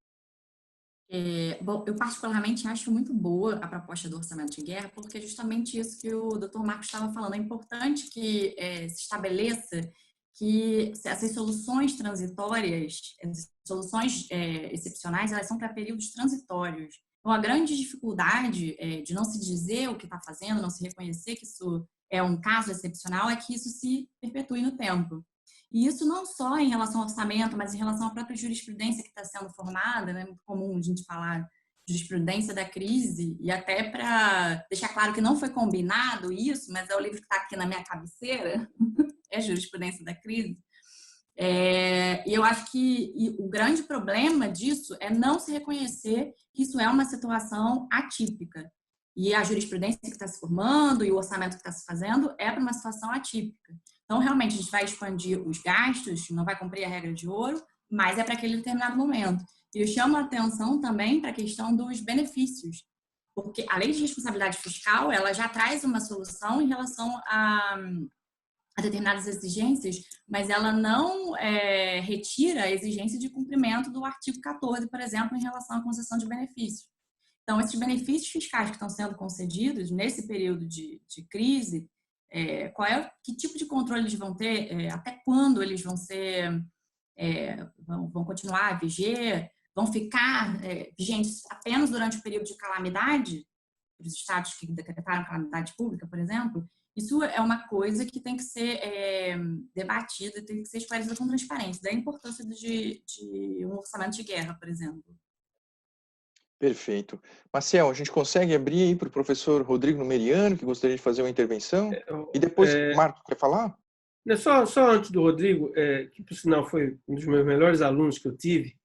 Bom, eu particularmente acho muito boa a proposta do orçamento de guerra, porque é justamente isso que o Dr. Marcos estava falando. É importante que se estabeleça que essas soluções transitórias, essas soluções excepcionais, elas são para períodos transitórios. Então, a grande dificuldade de não se dizer o que está fazendo, não se reconhecer que isso é um caso excepcional, é que isso se perpetue no tempo. E isso não só em relação ao orçamento, mas em relação à própria jurisprudência que está sendo formada, né? É muito comum a gente falar jurisprudência da crise, e até para deixar claro que não foi combinado isso, mas é o livro que está aqui na minha cabeceira, é Jurisprudência da Crise. E eu acho que o grande problema disso é não se reconhecer que isso é uma situação atípica. E a jurisprudência que está se formando e o orçamento que está se fazendo é para uma situação atípica. Então, realmente, a gente vai expandir os gastos, não vai cumprir a regra de ouro, mas é para aquele determinado momento. E eu chamo a atenção também para a questão dos benefícios, porque a lei de responsabilidade fiscal, ela já traz uma solução em relação a determinadas exigências, mas ela não retira a exigência de cumprimento do artigo 14, por exemplo, em relação à concessão de benefícios. Então, esses benefícios fiscais que estão sendo concedidos nesse período de crise, que tipo de controle eles vão ter, até quando eles vão ser, vão continuar a viger, vão ficar vigentes apenas durante o período de calamidade, para os estados que decretaram calamidade pública, por exemplo. Isso é uma coisa que tem que ser debatida, tem que ser esclarecida com transparência. Daí a importância de um orçamento de guerra, por exemplo. Perfeito. Marcel, a gente consegue abrir aí para o professor Rodrigo Numeriano, que gostaria de fazer uma intervenção? E depois, Marco, quer falar? Só antes do Rodrigo, que por sinal foi um dos meus melhores alunos que eu tive,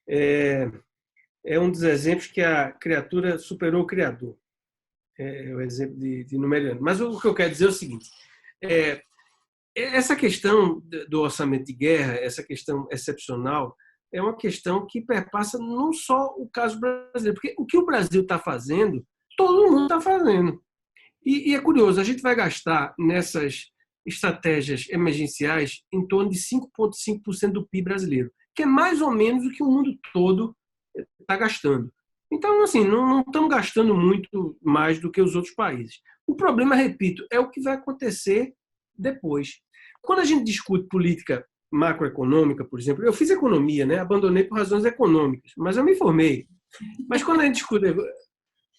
é um dos exemplos que a criatura superou o criador. É o exemplo de Numeriano. Mas o que eu quero dizer é o seguinte, essa questão do orçamento de guerra, essa questão excepcional, é uma questão que perpassa não só o caso brasileiro, porque o que o Brasil está fazendo, todo mundo está fazendo. E é curioso, a gente vai gastar nessas estratégias emergenciais em torno de 5,5% do PIB brasileiro, que é mais ou menos o que o mundo todo está gastando. Então, assim, não estamos gastando muito mais do que os outros países. O problema, repito, é o que vai acontecer depois. Quando a gente discute política macroeconômica, por exemplo, eu fiz economia, né? Abandonei por razões econômicas, mas eu me formei. Mas quando a gente discute,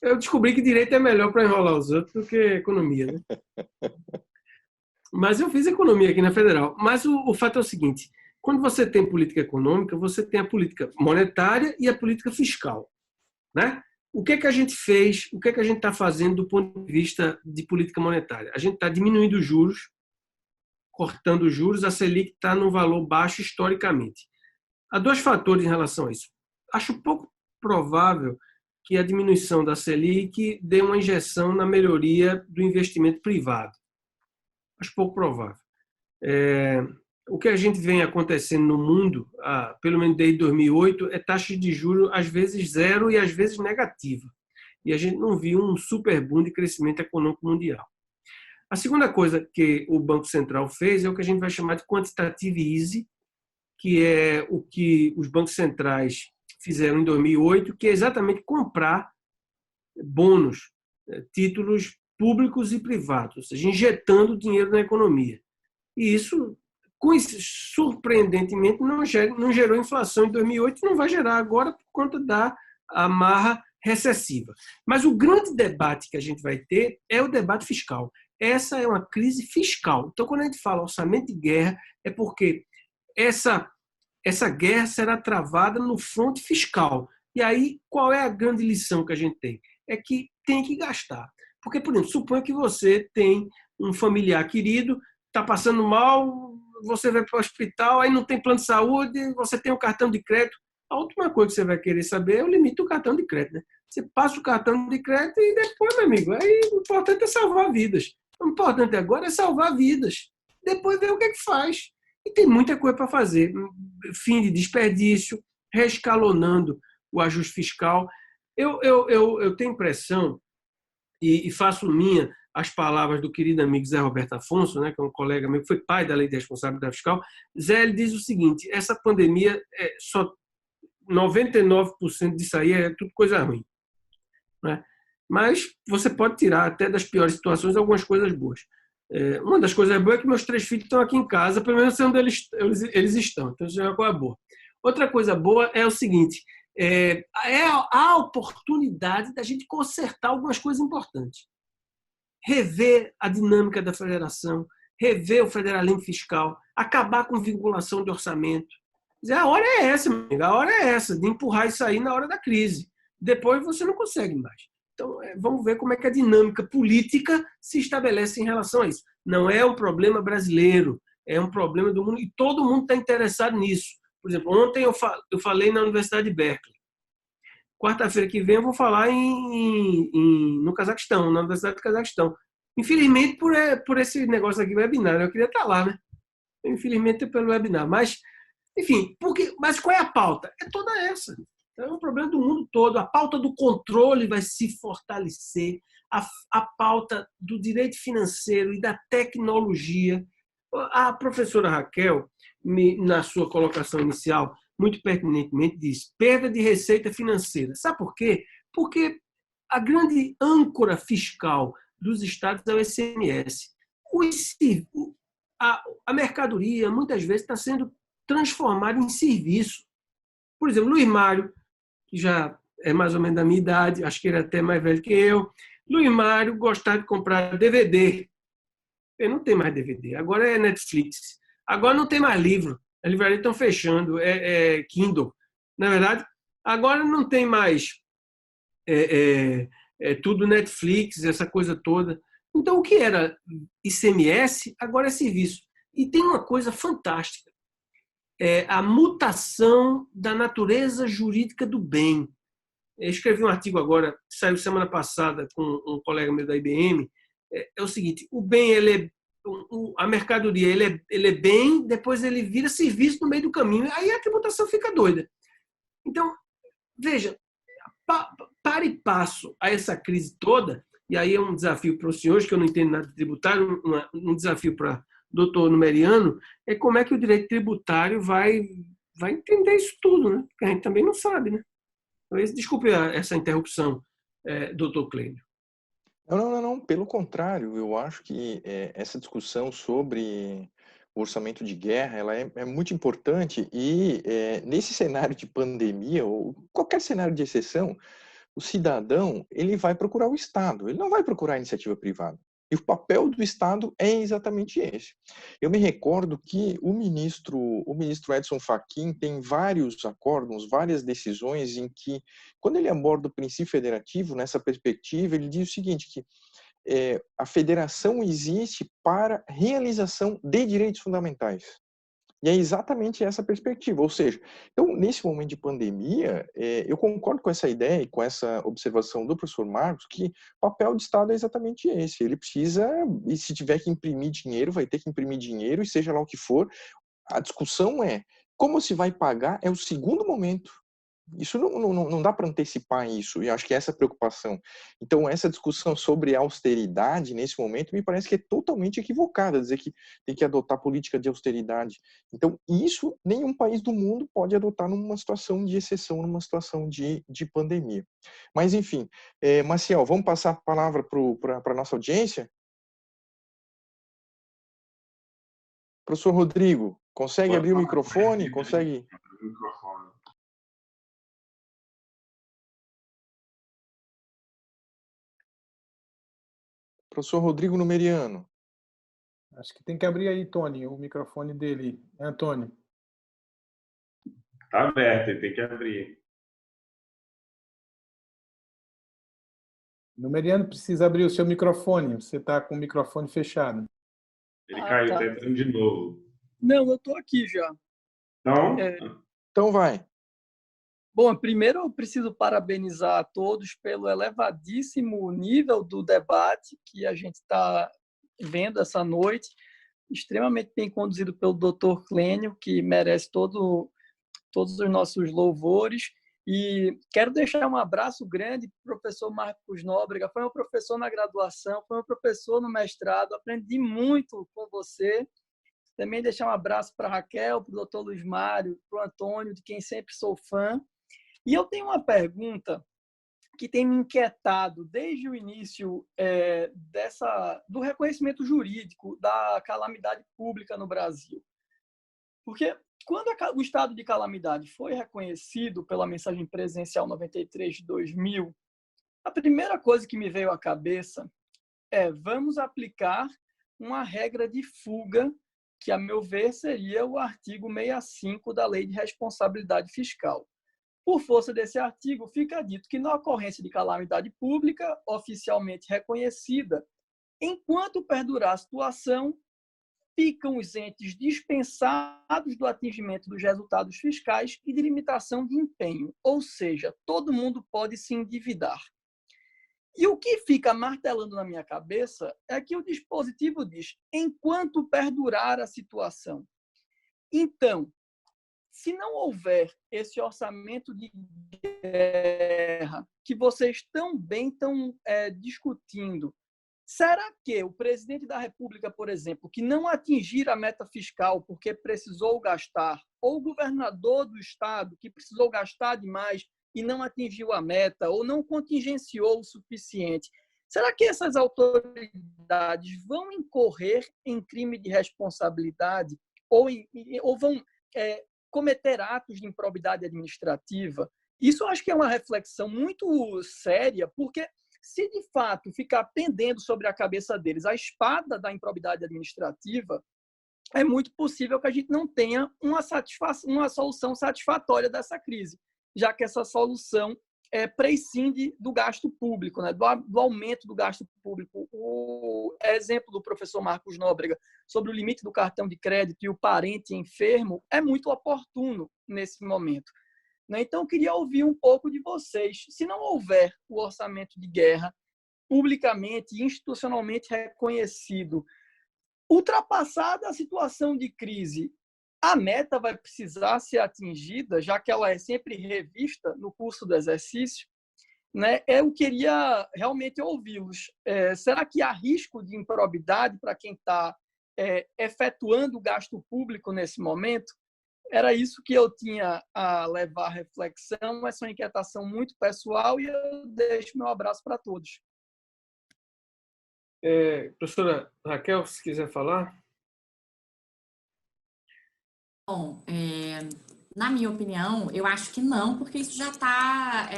eu descobri que direito é melhor para enrolar os outros do que economia, né? Mas eu fiz economia aqui na Federal. Mas o fato é o seguinte, quando você tem política econômica, você tem a política monetária e a política fiscal, né? O que é que a gente fez, o que é que a gente está fazendo do ponto de vista de política monetária? A gente está diminuindo os juros, cortando os juros, a Selic está num valor baixo historicamente. Há dois fatores em relação a isso. Acho pouco provável que a diminuição da Selic dê uma injeção na melhoria do investimento privado. Acho pouco provável. O que a gente vem acontecendo no mundo, pelo menos desde 2008, é taxa de juros às vezes zero e às vezes negativa. E a gente não viu um super boom de crescimento econômico mundial. A segunda coisa que o Banco Central fez é o que a gente vai chamar de quantitative easing, que é o que os bancos centrais fizeram em 2008, que é exatamente comprar bônus, títulos públicos e privados, ou seja, injetando dinheiro na economia. E isso, surpreendentemente, não gerou inflação em 2008 e não vai gerar agora por conta da amarra recessiva. Mas o grande debate que a gente vai ter é o debate fiscal. Essa é uma crise fiscal. Então, quando a gente fala orçamento de guerra, é porque essa guerra será travada no fronte fiscal. E aí, qual é a grande lição que a gente tem? É que tem que gastar. Porque, por exemplo, suponha que você tem um familiar querido, está passando mal, você vai para o hospital, aí não tem plano de saúde, você tem um cartão de crédito. A última coisa que você vai querer saber é o limite do cartão de crédito, né? Você passa o cartão de crédito e depois, meu amigo, aí o importante é salvar vidas. O importante agora é salvar vidas. Depois ver o que é que faz. E tem muita coisa para fazer. Fim de desperdício, reescalonando o ajuste fiscal. Eu tenho impressão, e faço minha as palavras do querido amigo Zé Roberto Afonso, né, que é um colega meu, que foi pai da Lei de Responsabilidade Fiscal. Zé, ele diz o seguinte, essa pandemia, só 99% disso aí é tudo coisa ruim, né? Mas você pode tirar até das piores situações algumas coisas boas. Uma das coisas boas é que meus 3 filhos estão aqui em casa, pelo menos sei onde eles estão, então isso é uma coisa boa. Outra coisa boa é o seguinte, a oportunidade da gente consertar algumas coisas importantes. Rever a dinâmica da federação, rever o federalismo fiscal, acabar com vinculação de orçamento. A hora é essa, amiga, a hora é essa, de empurrar isso aí na hora da crise. Depois você não consegue mais. Então, vamos ver como é que a dinâmica política se estabelece em relação a isso. Não é um problema brasileiro, é um problema do mundo, e todo mundo está interessado nisso. Por exemplo, ontem eu falei na Universidade de Berkeley. Quarta-feira que vem eu vou falar no Cazaquistão, na Universidade do Cazaquistão. Infelizmente, por esse negócio aqui, webinar, eu queria estar lá, né? Infelizmente, pelo webinar. Mas, enfim, mas qual é a pauta? É toda essa. É um problema do mundo todo. A pauta do controle vai se fortalecer, a pauta do direito financeiro e da tecnologia. A professora Raquel, na sua colocação inicial, muito pertinentemente diz perda de receita financeira. Sabe por quê? Porque a grande âncora fiscal dos estados é o ICMS. A mercadoria, muitas vezes, está sendo transformada em serviço. Por exemplo, Luiz Mário, que já é mais ou menos da minha idade, acho que ele é até mais velho que eu, Luiz Mário gostava de comprar DVD. Ele não tem mais DVD, agora é Netflix. Agora não tem mais livro, as livrarias estão fechando, Kindle. Na verdade, agora não tem mais tudo Netflix, essa coisa toda. Então, o que era ICMS, agora é serviço. E tem uma coisa fantástica, a mutação da natureza jurídica do bem. Eu escrevi um artigo agora, saiu semana passada com um colega meu da IBM, é o seguinte, o bem, a mercadoria, ele é bem, depois ele vira serviço no meio do caminho, aí a tributação fica doida. Então, veja, para e passo a essa crise toda, e aí é um desafio para os senhores, que eu não entendo nada de tributário, um desafio para o doutor Numeriano, é como é que o direito tributário vai entender isso tudo, né? Porque a gente também não sabe, né? Desculpe essa interrupção, doutor Clênio. Não. Pelo contrário, eu acho que essa discussão sobre o orçamento de guerra ela é muito importante e nesse cenário de pandemia ou qualquer cenário de exceção, o cidadão ele vai procurar o Estado, ele não vai procurar a iniciativa privada. E o papel do Estado é exatamente esse. Eu me recordo que o ministro Edson Fachin tem vários acórdãos, várias decisões em que, quando ele aborda o princípio federativo, nessa perspectiva, ele diz o seguinte, que a federação existe para realização de direitos fundamentais. E é exatamente essa perspectiva, ou seja, então, nesse momento de pandemia, eu concordo com essa ideia e com essa observação do professor Marcos, que o papel do Estado é exatamente esse, ele precisa, e se tiver que imprimir dinheiro, vai ter que imprimir dinheiro, e seja lá o que for, a discussão é, como se vai pagar é o segundo momento. Isso não dá para antecipar isso, e acho que essa é a preocupação. Então, essa discussão sobre austeridade, nesse momento, me parece que é totalmente equivocada, dizer que tem que adotar política de austeridade. Então, isso nenhum país do mundo pode adotar numa situação de exceção, numa situação de pandemia. Mas, enfim, Maciel, vamos passar a palavra para a nossa audiência? Professor Rodrigo, consegue abrir o microfone? Consegue? Professor Rodrigo Numeriano. Acho que tem que abrir aí, Tony, o microfone dele. Antônio. Está aberto, ele tem que abrir. Numeriano precisa abrir o seu microfone. Você está com o microfone fechado. Ele caiu, está entrando de novo. Não, eu estou aqui já. Então vai. Bom, primeiro eu preciso parabenizar a todos pelo elevadíssimo nível do debate que a gente está vendo essa noite, extremamente bem conduzido pelo Dr. Clênio, que merece todos os nossos louvores. E quero deixar um abraço grande para o professor Marcos Nóbrega, foi meu professor na graduação, foi meu professor no mestrado, aprendi muito com você. Também deixar um abraço para a Raquel, para o Dr. Luiz Mário, para o Antônio, de quem sempre sou fã. E eu tenho uma pergunta que tem me inquietado desde o início do reconhecimento jurídico da calamidade pública no Brasil. Porque quando o estado de calamidade foi reconhecido pela mensagem presidencial 93 de 2000, a primeira coisa que me veio à cabeça é vamos aplicar uma regra de fuga que, a meu ver, seria o artigo 65 da Lei de Responsabilidade Fiscal. Por força desse artigo, fica dito que na ocorrência de calamidade pública, oficialmente reconhecida, enquanto perdurar a situação, ficam os entes dispensados do atingimento dos resultados fiscais e de limitação de empenho, ou seja, todo mundo pode se endividar. E o que fica martelando na minha cabeça é que o dispositivo diz, enquanto perdurar a situação. Então, se não houver esse orçamento de guerra que vocês tão bem estão discutindo, será que o presidente da República, por exemplo, que não atingir a meta fiscal porque precisou gastar, ou o governador do estado que precisou gastar demais e não atingiu a meta ou não contingenciou o suficiente, será que essas autoridades vão incorrer em crime de responsabilidade ou vão cometer atos de improbidade administrativa? Isso eu acho que é uma reflexão muito séria, porque se de fato ficar pendendo sobre a cabeça deles a espada da improbidade administrativa, é muito possível que a gente não tenha uma solução satisfatória dessa crise, já que essa solução prescinde do gasto público, né? do aumento do gasto público. O exemplo do professor Marcos Nóbrega sobre o limite do cartão de crédito e o parente enfermo é muito oportuno nesse momento. Então, eu queria ouvir um pouco de vocês. Se não houver o orçamento de guerra publicamente e institucionalmente reconhecido, ultrapassada a situação de crise, a meta vai precisar ser atingida, já que ela é sempre revista no curso do exercício, né? Eu queria realmente ouvi-los. Será que há risco de improbidade para quem está efetuando o gasto público nesse momento? Era isso que eu tinha a levar à reflexão, essa é uma inquietação muito pessoal e eu deixo meu abraço para todos. Professora Raquel, se quiser falar. Bom, na minha opinião, eu acho que não, porque isso já está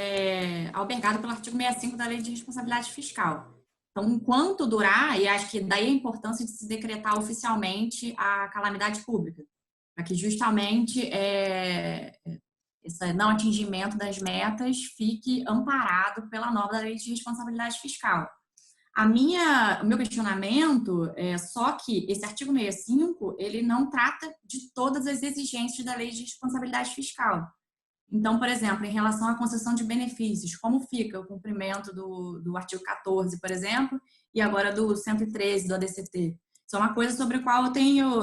albergado pelo artigo 65 da Lei de Responsabilidade Fiscal. Então, enquanto durar, e acho que daí a importância de se decretar oficialmente a calamidade pública, para que justamente esse não atingimento das metas fique amparado pela nova Lei de Responsabilidade Fiscal. O meu questionamento é só que esse artigo 65, ele não trata de todas as exigências da Lei de Responsabilidade Fiscal. Então, por exemplo, em relação à concessão de benefícios, como fica o cumprimento do artigo 14, por exemplo, e agora do 113 do ADCT? Isso é uma coisa sobre a qual eu tenho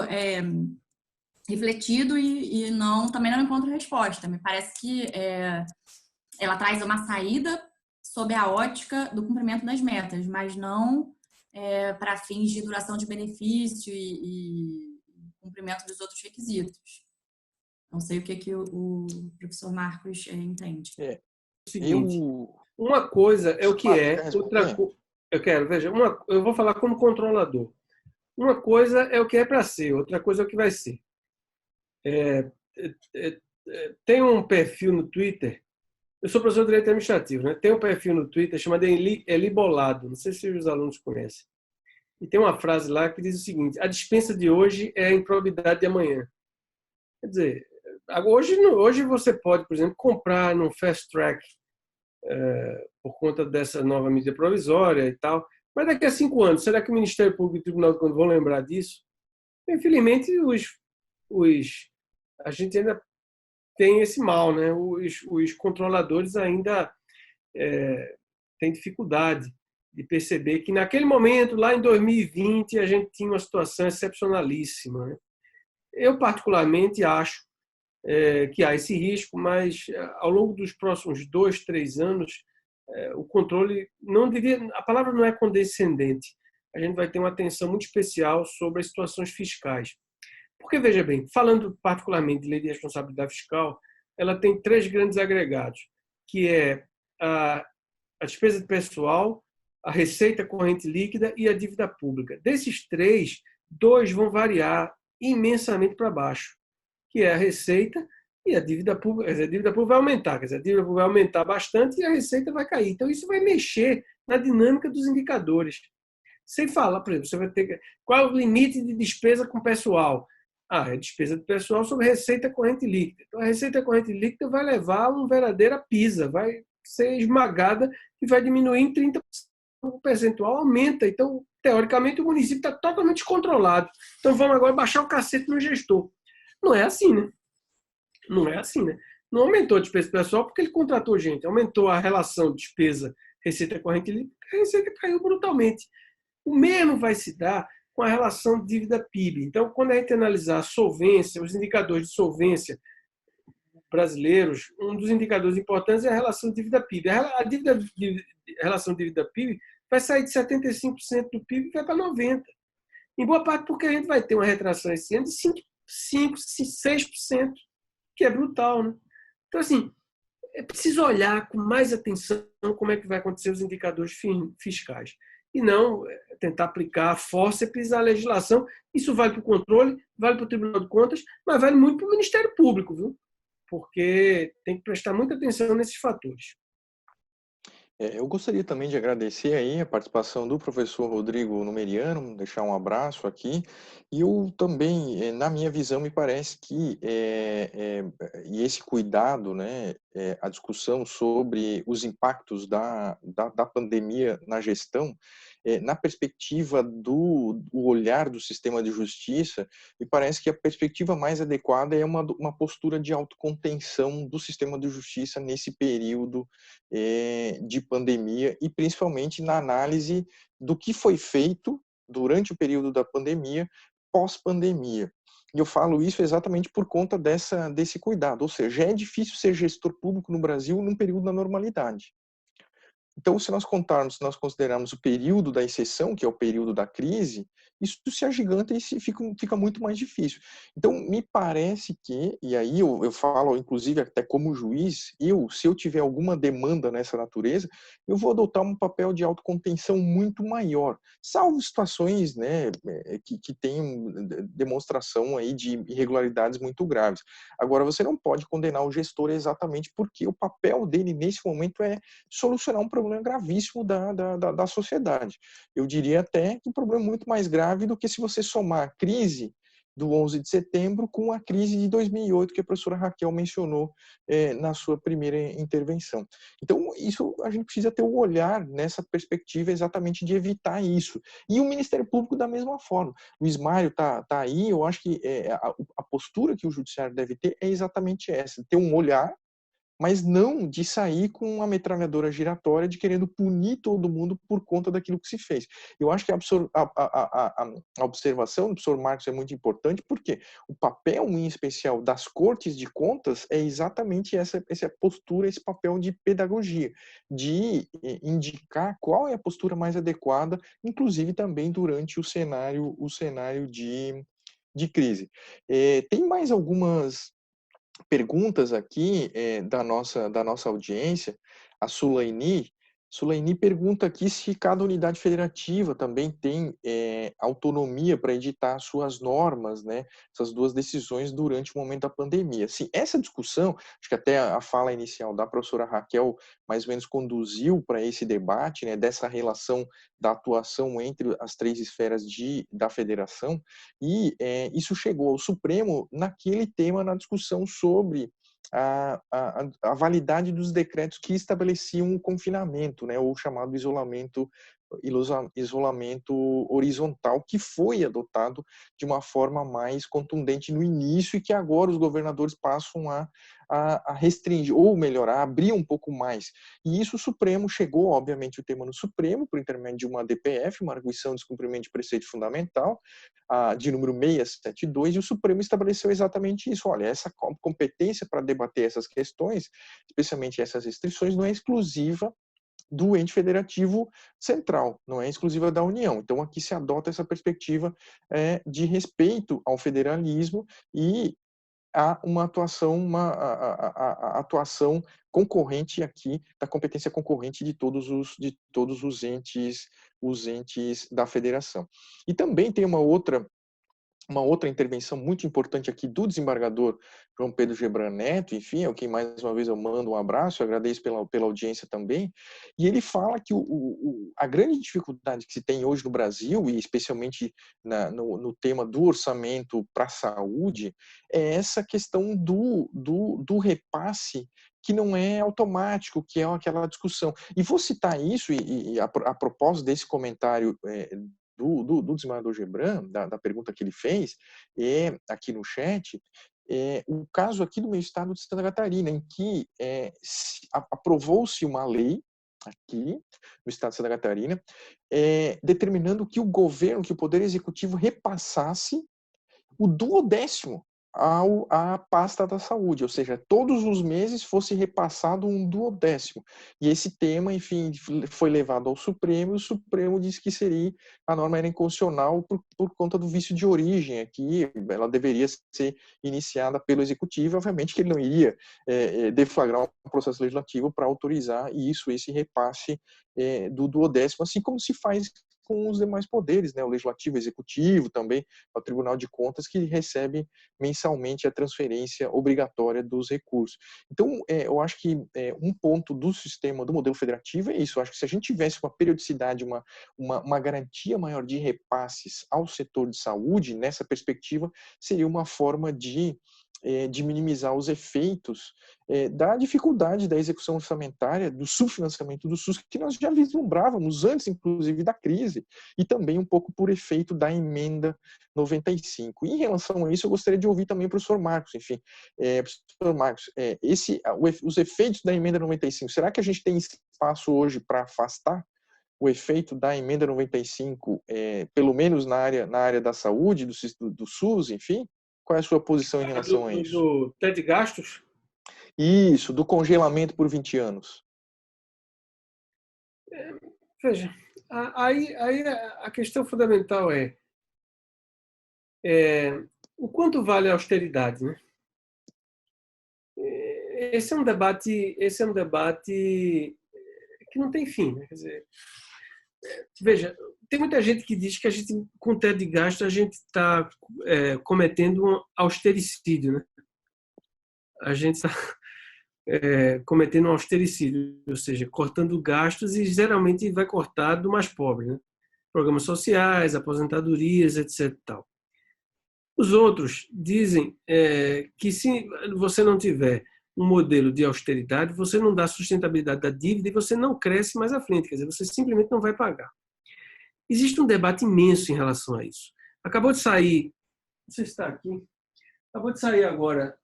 refletido e também não encontro resposta. Me parece que ela traz uma saída sob a ótica do cumprimento das metas, mas não para fins de duração de benefício e cumprimento dos outros requisitos. Não sei o que o professor Marcos entende. Uma coisa é o que outra coisa... Eu vou falar como controlador. Uma coisa é o que é para ser, outra coisa é o que vai ser. Tem um perfil no Twitter, eu sou professor de Direito Administrativo, né? Tem um perfil no Twitter chamado Eli Bolado, não sei se os alunos conhecem. E tem uma frase lá que diz o seguinte: a dispensa de hoje é a improbidade de amanhã. Quer dizer, hoje você pode, por exemplo, comprar num fast track por conta dessa nova medida provisória e tal, mas daqui a 5 anos, será que o Ministério Público e o Tribunal de Contas vão lembrar disso? Infelizmente, a gente ainda tem esse mal, né? Os controladores ainda têm dificuldade de perceber que naquele momento, lá em 2020, a gente tinha uma situação excepcionalíssima, né? Eu, particularmente, acho que há esse risco, mas ao longo dos próximos 2, 3 anos, o controle, a palavra não é condescendente, a gente vai ter uma atenção muito especial sobre as situações fiscais. Porque, veja bem, falando particularmente de lei de responsabilidade fiscal, ela tem 3 grandes agregados, que é a despesa de pessoal, a receita corrente líquida e a dívida pública. Desses 3, 2 vão variar imensamente para baixo, que é a receita e a dívida pública. Quer dizer, a dívida pública vai aumentar, quer dizer, a dívida pública vai aumentar bastante e a receita vai cair. Então, isso vai mexer na dinâmica dos indicadores. Sem falar, por exemplo, você vai ter qual é o limite de despesa com pessoal? É despesa de pessoal sobre receita corrente líquida. Então, a receita corrente líquida vai levar a uma verdadeira pisa, vai ser esmagada e vai diminuir em 30%. O percentual aumenta. Então, teoricamente, o município está totalmente descontrolado. Então, vamos agora baixar o cacete no gestor. Não é assim, né? Não é assim, né? Não aumentou a despesa pessoal porque ele contratou gente. Aumentou a relação despesa-receita corrente líquida, a receita caiu brutalmente. O mesmo vai se dar com a relação dívida-PIB. Então, quando a gente analisar a solvência, os indicadores de solvência brasileiros, um dos indicadores importantes é a relação dívida-PIB. A relação dívida-PIB vai sair de 75% do PIB e vai para 90%. Em boa parte porque a gente vai ter uma retração esse ano de 5%, 6%, que é brutal, né? Então, assim, é preciso olhar com mais atenção como é que vai acontecer os indicadores fiscais. E não tentar aplicar fórceps à legislação. Isso vale para o controle, vale para o Tribunal de Contas, mas vale muito para o Ministério Público, viu? Porque tem que prestar muita atenção nesses fatores. Eu gostaria também de agradecer aí a participação do professor Rodrigo Numeriano, deixar um abraço aqui. E eu também, na minha visão, me parece que e esse cuidado, né, a discussão sobre os impactos da pandemia na gestão, na perspectiva do olhar do sistema de justiça, me parece que a perspectiva mais adequada é uma postura de autocontenção do sistema de justiça nesse período de pandemia e principalmente na análise do que foi feito durante o período da pandemia, pós-pandemia. E eu falo isso exatamente por conta desse cuidado, ou seja, é difícil ser gestor público no Brasil num período da normalidade. Então, se nós considerarmos o período da exceção, que é o período da crise, isso se agiganta e fica muito mais difícil. Então, me parece que, e aí eu falo, inclusive, até como juiz, se eu tiver alguma demanda nessa natureza, eu vou adotar um papel de autocontenção muito maior, salvo situações, né, que tenham demonstração aí de irregularidades muito graves. Agora, você não pode condenar o gestor exatamente porque o papel dele, nesse momento, é solucionar um problema gravíssimo da sociedade. Eu diria até que um problema muito mais grave do que se você somar a crise do 11 de setembro com a crise de 2008 que a professora Raquel mencionou na sua primeira intervenção. Então, isso a gente precisa ter um olhar nessa perspectiva exatamente de evitar isso. E o Ministério Público da mesma forma. O Ismário tá aí, eu acho que a postura que o Judiciário deve ter é exatamente essa, ter um olhar, mas não de sair com uma metralhadora giratória de querendo punir todo mundo por conta daquilo que se fez. Eu acho que a observação do professor Marcos é muito importante, porque o papel, em especial, das cortes de contas é exatamente essa postura, esse papel de pedagogia, de indicar qual é a postura mais adequada, inclusive também durante o cenário de crise. Tem mais algumas perguntas aqui da nossa audiência. A Sulaini pergunta aqui se cada unidade federativa também tem autonomia para editar suas normas, né, essas duas decisões durante o momento da pandemia. Sim, essa discussão, acho que até a fala inicial da professora Raquel mais ou menos conduziu para esse debate, né, dessa relação da atuação entre as três esferas da federação, e isso chegou ao Supremo naquele tema, na discussão sobre a validade dos decretos que estabeleciam o confinamento, né, ou chamado isolamento horizontal, que foi adotado de uma forma mais contundente no início e que agora os governadores passam a restringir, ou melhor, a abrir um pouco mais. E isso o Supremo chegou, obviamente, o tema no Supremo, por intermédio de uma DPF, uma arguição de descumprimento de preceito fundamental, de número 672, e o Supremo estabeleceu exatamente isso. Olha, essa competência para debater essas questões, especialmente essas restrições, não é exclusiva do ente federativo central, não é exclusiva da União. Então, aqui se adota essa perspectiva de respeito ao federalismo e há uma atuação concorrente aqui, da competência concorrente de todos os entes da federação. E também tem uma outra intervenção muito importante aqui do desembargador João Pedro Gebran Neto, enfim, é quem mais uma vez eu mando um abraço, eu agradeço pela audiência também, e ele fala que a grande dificuldade que se tem hoje no Brasil, e especialmente no tema do orçamento para a saúde, é essa questão do repasse que não é automático, que é aquela discussão. E vou citar isso, e a propósito desse comentário do desembargador Gebran, da pergunta que ele fez, aqui no chat, o caso aqui do meu estado de Santa Catarina, em que aprovou-se uma lei aqui no estado de Santa Catarina, determinando que o governo, que o Poder Executivo repassasse o 1/10 à pasta da saúde, ou seja, todos os meses fosse repassado um duodécimo. E esse tema, enfim, foi levado ao Supremo, e o Supremo disse que a norma era inconstitucional por conta do vício de origem aqui, ela deveria ser iniciada pelo Executivo, obviamente que ele não iria deflagrar um processo legislativo para autorizar esse repasse do duodécimo, assim como se faz com os demais poderes, né? O Legislativo, o Executivo, também o Tribunal de Contas, que recebe mensalmente a transferência obrigatória dos recursos. Então, eu acho que um ponto do sistema, do modelo federativo é isso. Eu acho que se a gente tivesse uma periodicidade, uma garantia maior de repasses ao setor de saúde, nessa perspectiva, seria uma forma de minimizar os efeitos da dificuldade da execução orçamentária, do subfinanciamento do SUS, que nós já vislumbrávamos antes, inclusive, da crise, e também um pouco por efeito da emenda 95. E, em relação a isso, eu gostaria de ouvir também o professor Marcos. Enfim, professor Marcos, os efeitos da emenda 95, será que a gente tem espaço hoje para afastar o efeito da emenda 95, pelo menos na área da saúde, do SUS, enfim? Qual é a sua posição em relação a isso? Do teto de gastos? Isso, do congelamento por 20 anos. Veja, aí a questão fundamental é o quanto vale a austeridade, né? Esse é um debate que não tem fim, né? Quer dizer, veja, tem muita gente que diz que a gente, com teto de gasto, a gente está cometendo um austericídio, né? A gente está cometendo um austericídio, ou seja, cortando gastos, e geralmente vai cortar do mais pobre, né? Programas sociais, aposentadorias, etc. Tal. Os outros dizem que se você não tiver um modelo de austeridade, você não dá sustentabilidade da dívida e você não cresce mais à frente, quer dizer, você simplesmente não vai pagar. Existe um debate imenso em relação a isso. Acabou de sair, não sei se está aqui, acabou de sair agora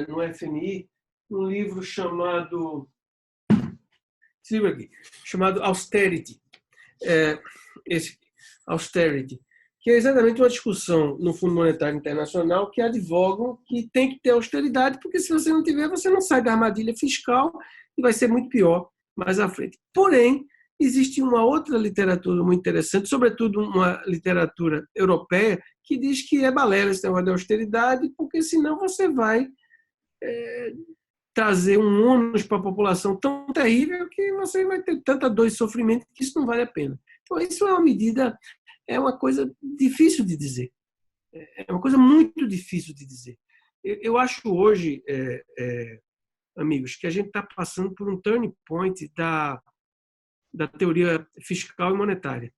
no FMI um livro chamado Austerity. Esse Austerity, que é exatamente uma discussão no Fundo Monetário Internacional que advogam que tem que ter austeridade, porque se você não tiver, você não sai da armadilha fiscal e vai ser muito pior mais à frente. Porém, existe uma outra literatura muito interessante, sobretudo uma literatura europeia, que diz que é balela esse negócio de austeridade, porque senão você vai trazer um ônus para a população tão terrível que você vai ter tanta dor e sofrimento que isso não vale a pena. Então, isso é uma medida, é uma coisa difícil de dizer. É uma coisa muito difícil de dizer. Eu acho hoje, amigos, que a gente está passando por um turning point da teoria fiscal e monetária.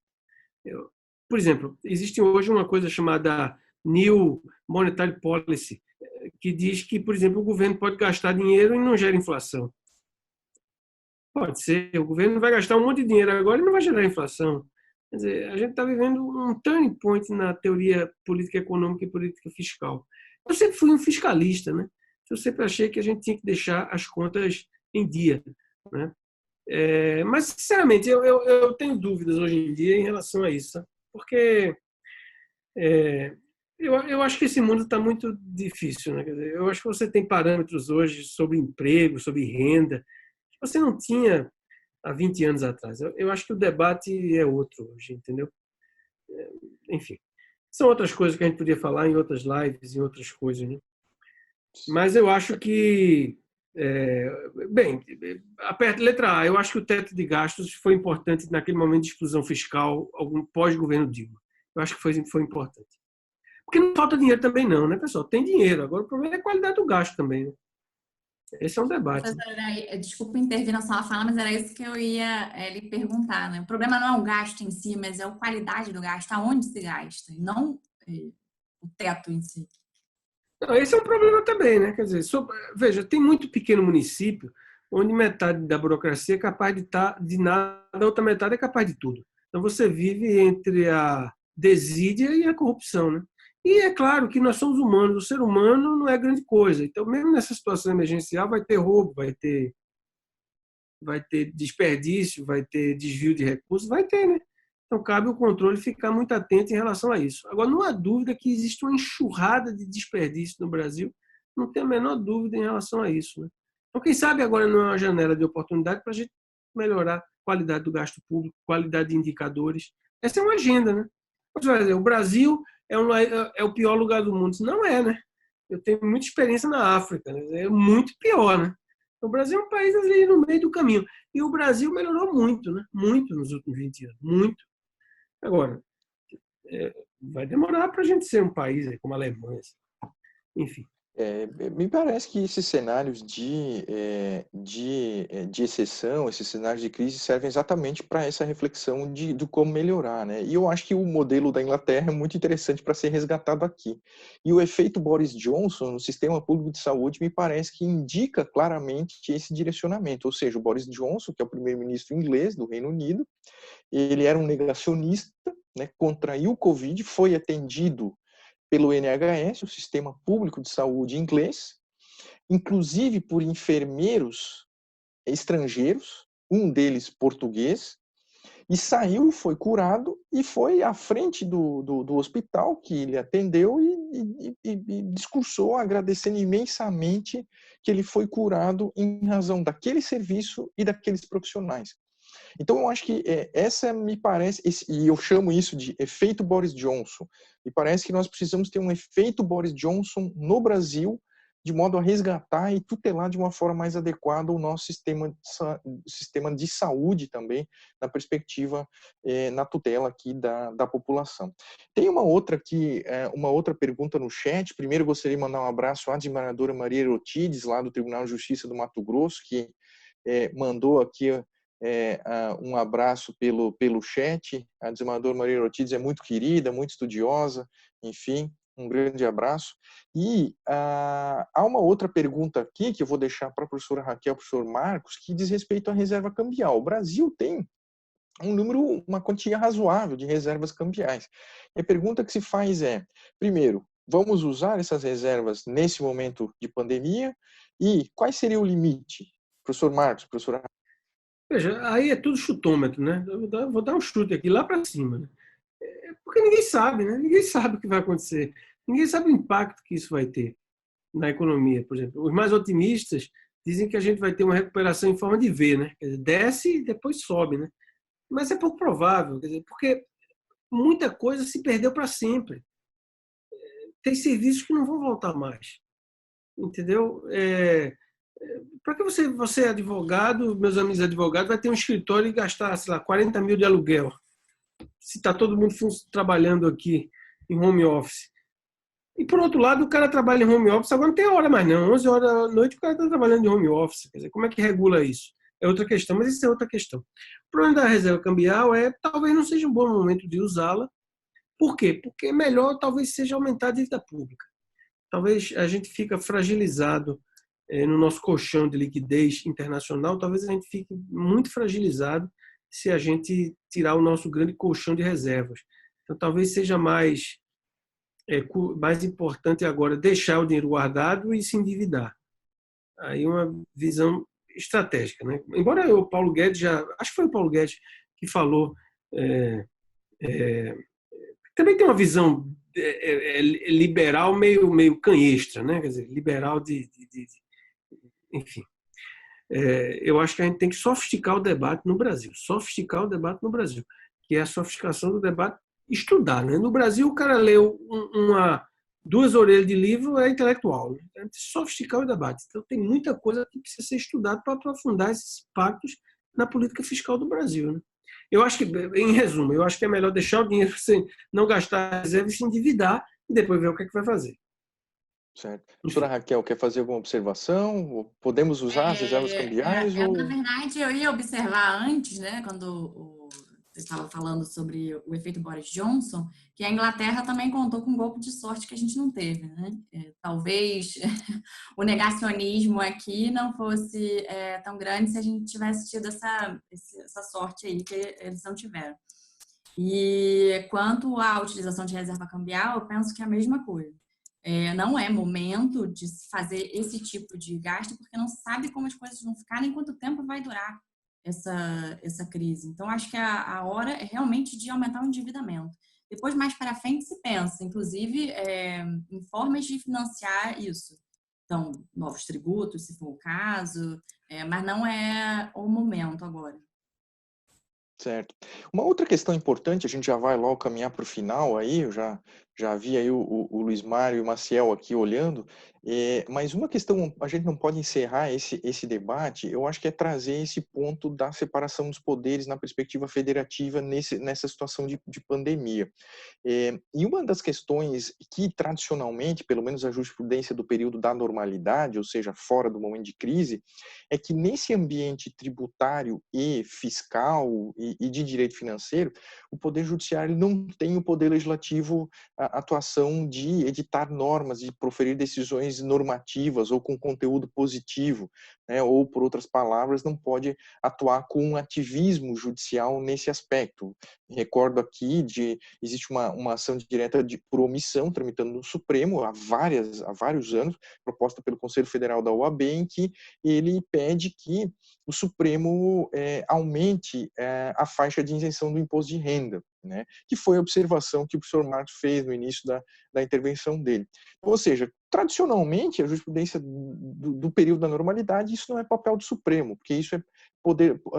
Por exemplo, existe hoje uma coisa chamada New Monetary Policy, que diz que, por exemplo, o governo pode gastar dinheiro e não gera inflação. Pode ser, o governo vai gastar um monte de dinheiro agora e não vai gerar inflação. Quer dizer, a gente está vivendo um turning point na teoria política econômica e política fiscal. Eu sempre fui um fiscalista, né? Eu sempre achei que a gente tinha que deixar as contas em dia, né? Mas, sinceramente, eu tenho dúvidas hoje em dia em relação a isso, porque eu acho que esse mundo está muito difícil, né? Quer dizer, eu acho que você tem parâmetros hoje sobre emprego, sobre renda, que você não tinha há 20 anos atrás. Eu acho que o debate é outro hoje, entendeu? Enfim, são outras coisas que a gente podia falar em outras lives, em outras coisas, né? Mas eu acho que, letra A, eu acho que o teto de gastos foi importante naquele momento de exclusão fiscal, algum pós-governo Dilma. Eu acho que foi importante. Porque não falta dinheiro também não, né, pessoal? Tem dinheiro. Agora o problema é a qualidade do gasto também, né? Esse é um debate. Desculpa intervir na sua fala, mas era isso que eu ia lhe perguntar, né? O problema não é o gasto em si, mas é a qualidade do gasto, aonde se gasta, e não o teto em si. Não, esse é um problema também, né? Quer dizer, veja, tem muito pequeno município onde metade da burocracia é capaz de estar de nada, a outra metade é capaz de tudo. Então você vive entre a desídia e a corrupção, né? E é claro que nós somos humanos, o ser humano não é grande coisa. Então, mesmo nessa situação emergencial, vai ter roubo, vai ter desperdício, vai ter desvio de recursos, vai ter, né? Então, cabe o controle ficar muito atento em relação a isso. Agora, não há dúvida que existe uma enxurrada de desperdício no Brasil, não tem a menor dúvida em relação a isso, né? Então, quem sabe agora não é uma janela de oportunidade para a gente melhorar a qualidade do gasto público, qualidade de indicadores. Essa é uma agenda, né? Você vai dizer, o Brasil é o pior lugar do mundo. Não é, né? Eu tenho muita experiência na África, né? É muito pior, né? O Brasil é um país ali no meio do caminho. E o Brasil melhorou muito, né? Muito nos últimos 20 anos. Muito. Agora, vai demorar para a gente ser um país como a Alemanha. Enfim. Me parece que esses cenários de exceção, esses cenários de crise servem exatamente para essa reflexão de como melhorar, né? E eu acho que o modelo da Inglaterra é muito interessante para ser resgatado aqui. E o efeito Boris Johnson no sistema público de saúde me parece que indica claramente esse direcionamento. Ou seja, o Boris Johnson, que é o primeiro-ministro inglês do Reino Unido, ele era um negacionista, né, contraiu o Covid, foi atendido pelo NHS, o Sistema Público de Saúde inglês, inclusive por enfermeiros estrangeiros, um deles português, e saiu, foi curado e foi à frente do hospital que ele atendeu e discursou agradecendo imensamente que ele foi curado em razão daquele serviço e daqueles profissionais. Então, eu acho que essa me parece, e eu chamo isso de efeito Boris Johnson, me parece que nós precisamos ter um efeito Boris Johnson no Brasil, de modo a resgatar e tutelar de uma forma mais adequada o nosso sistema de saúde também, na perspectiva, na tutela aqui da população. Tem uma outra pergunta no chat. Primeiro, gostaria de mandar um abraço à desembargadora Maria Erotides, lá do Tribunal de Justiça do Mato Grosso, que mandou aqui um abraço pelo chat. A desembargadora Maria Erotides é muito querida, muito estudiosa, enfim, um grande abraço. E há uma outra pergunta aqui que eu vou deixar para a professora Raquel e o professor Marcos, que diz respeito à reserva cambial. O Brasil tem uma quantia razoável de reservas cambiais. E a pergunta que se faz primeiro, vamos usar essas reservas nesse momento de pandemia? E qual seria o limite? Professor Marcos, professora Raquel. Veja, aí é tudo chutômetro, né? Eu vou dar um chute aqui, lá para cima, né? Porque ninguém sabe, né? Ninguém sabe o que vai acontecer. Ninguém sabe o impacto que isso vai ter na economia. Por exemplo, os mais otimistas dizem que a gente vai ter uma recuperação em forma de V, né? Quer dizer, desce e depois sobe, né? Mas é pouco provável, quer dizer, porque muita coisa se perdeu para sempre. Tem serviços que não vão voltar mais. Entendeu? Para que você é advogado, meus amigos advogados, vai ter um escritório e gastar, sei lá, 40 mil de aluguel, se está todo mundo trabalhando aqui em home office. E, por outro lado, o cara trabalha em home office, agora não tem hora mais não, 11 horas da noite o cara está trabalhando em home office. Quer dizer, como é que regula isso? É outra questão, mas isso é outra questão. O problema da reserva cambial talvez não seja um bom momento de usá-la. Por quê? Porque melhor talvez seja aumentar a dívida pública. Talvez a gente fique fragilizado no nosso colchão de liquidez internacional, talvez a gente fique muito fragilizado se a gente tirar o nosso grande colchão de reservas. Então, talvez seja mais importante agora deixar o dinheiro guardado e se endividar. Aí uma visão estratégica, né? Embora o Paulo Guedes acho que foi o Paulo Guedes que falou, também tem uma visão liberal meio canhestra, né? Quer dizer, liberal enfim. Eu acho que a gente tem que sofisticar o debate no Brasil. Que é a sofisticação do debate, estudar, né? No Brasil, o cara leu 2 orelhas de livro, é intelectual, né? A gente sofisticar o debate. Então, tem muita coisa que precisa ser estudada para aprofundar esses impactos na política fiscal do Brasil, né? Eu acho que, em resumo, eu acho que é melhor deixar o dinheiro sem não gastar a reserva e se endividar e depois ver o que é que vai fazer. Certo. Professora Raquel, quer fazer alguma observação? Podemos usar as reservas cambiais? Na verdade, eu ia observar antes, né, quando você estava falando sobre o efeito Boris Johnson, que a Inglaterra também contou com um golpe de sorte que a gente não teve, né? Talvez o negacionismo aqui não fosse tão grande se a gente tivesse tido essa sorte aí que eles não tiveram. E quanto à utilização de reserva cambial, eu penso que é a mesma coisa. Não é momento de fazer esse tipo de gasto, porque não sabe como as coisas vão ficar, nem quanto tempo vai durar essa crise. Então, acho que a hora é realmente de aumentar o endividamento. Depois, mais para frente, se pensa, inclusive, em formas de financiar isso. Então, novos tributos, se for o caso, mas não é o momento agora. Certo. Uma outra questão importante, a gente já vai logo caminhar para o final aí, eu já vi aí o Luiz Mário e o Maciel aqui olhando, mas uma questão, a gente não pode encerrar esse debate, eu acho que é trazer esse ponto da separação dos poderes na perspectiva federativa nessa situação de pandemia. E uma das questões que tradicionalmente, pelo menos a jurisprudência do período da normalidade, ou seja, fora do momento de crise, é que nesse ambiente tributário e fiscal e de direito financeiro, o Poder Judiciário não tem o Poder Legislativo a atuação de editar normas, de proferir decisões normativas ou com conteúdo positivo, né? Ou, por outras palavras, não pode atuar com um ativismo judicial nesse aspecto. Recordo aqui existe uma ação direta por omissão tramitando no Supremo há vários anos, proposta pelo Conselho Federal da OAB, em que ele pede que o Supremo aumente a faixa de isenção do imposto de renda, né? Que foi a observação que o professor Marcos fez no início da intervenção dele. Ou seja, tradicionalmente, a jurisprudência do período da normalidade, isso não é papel do Supremo, porque isso é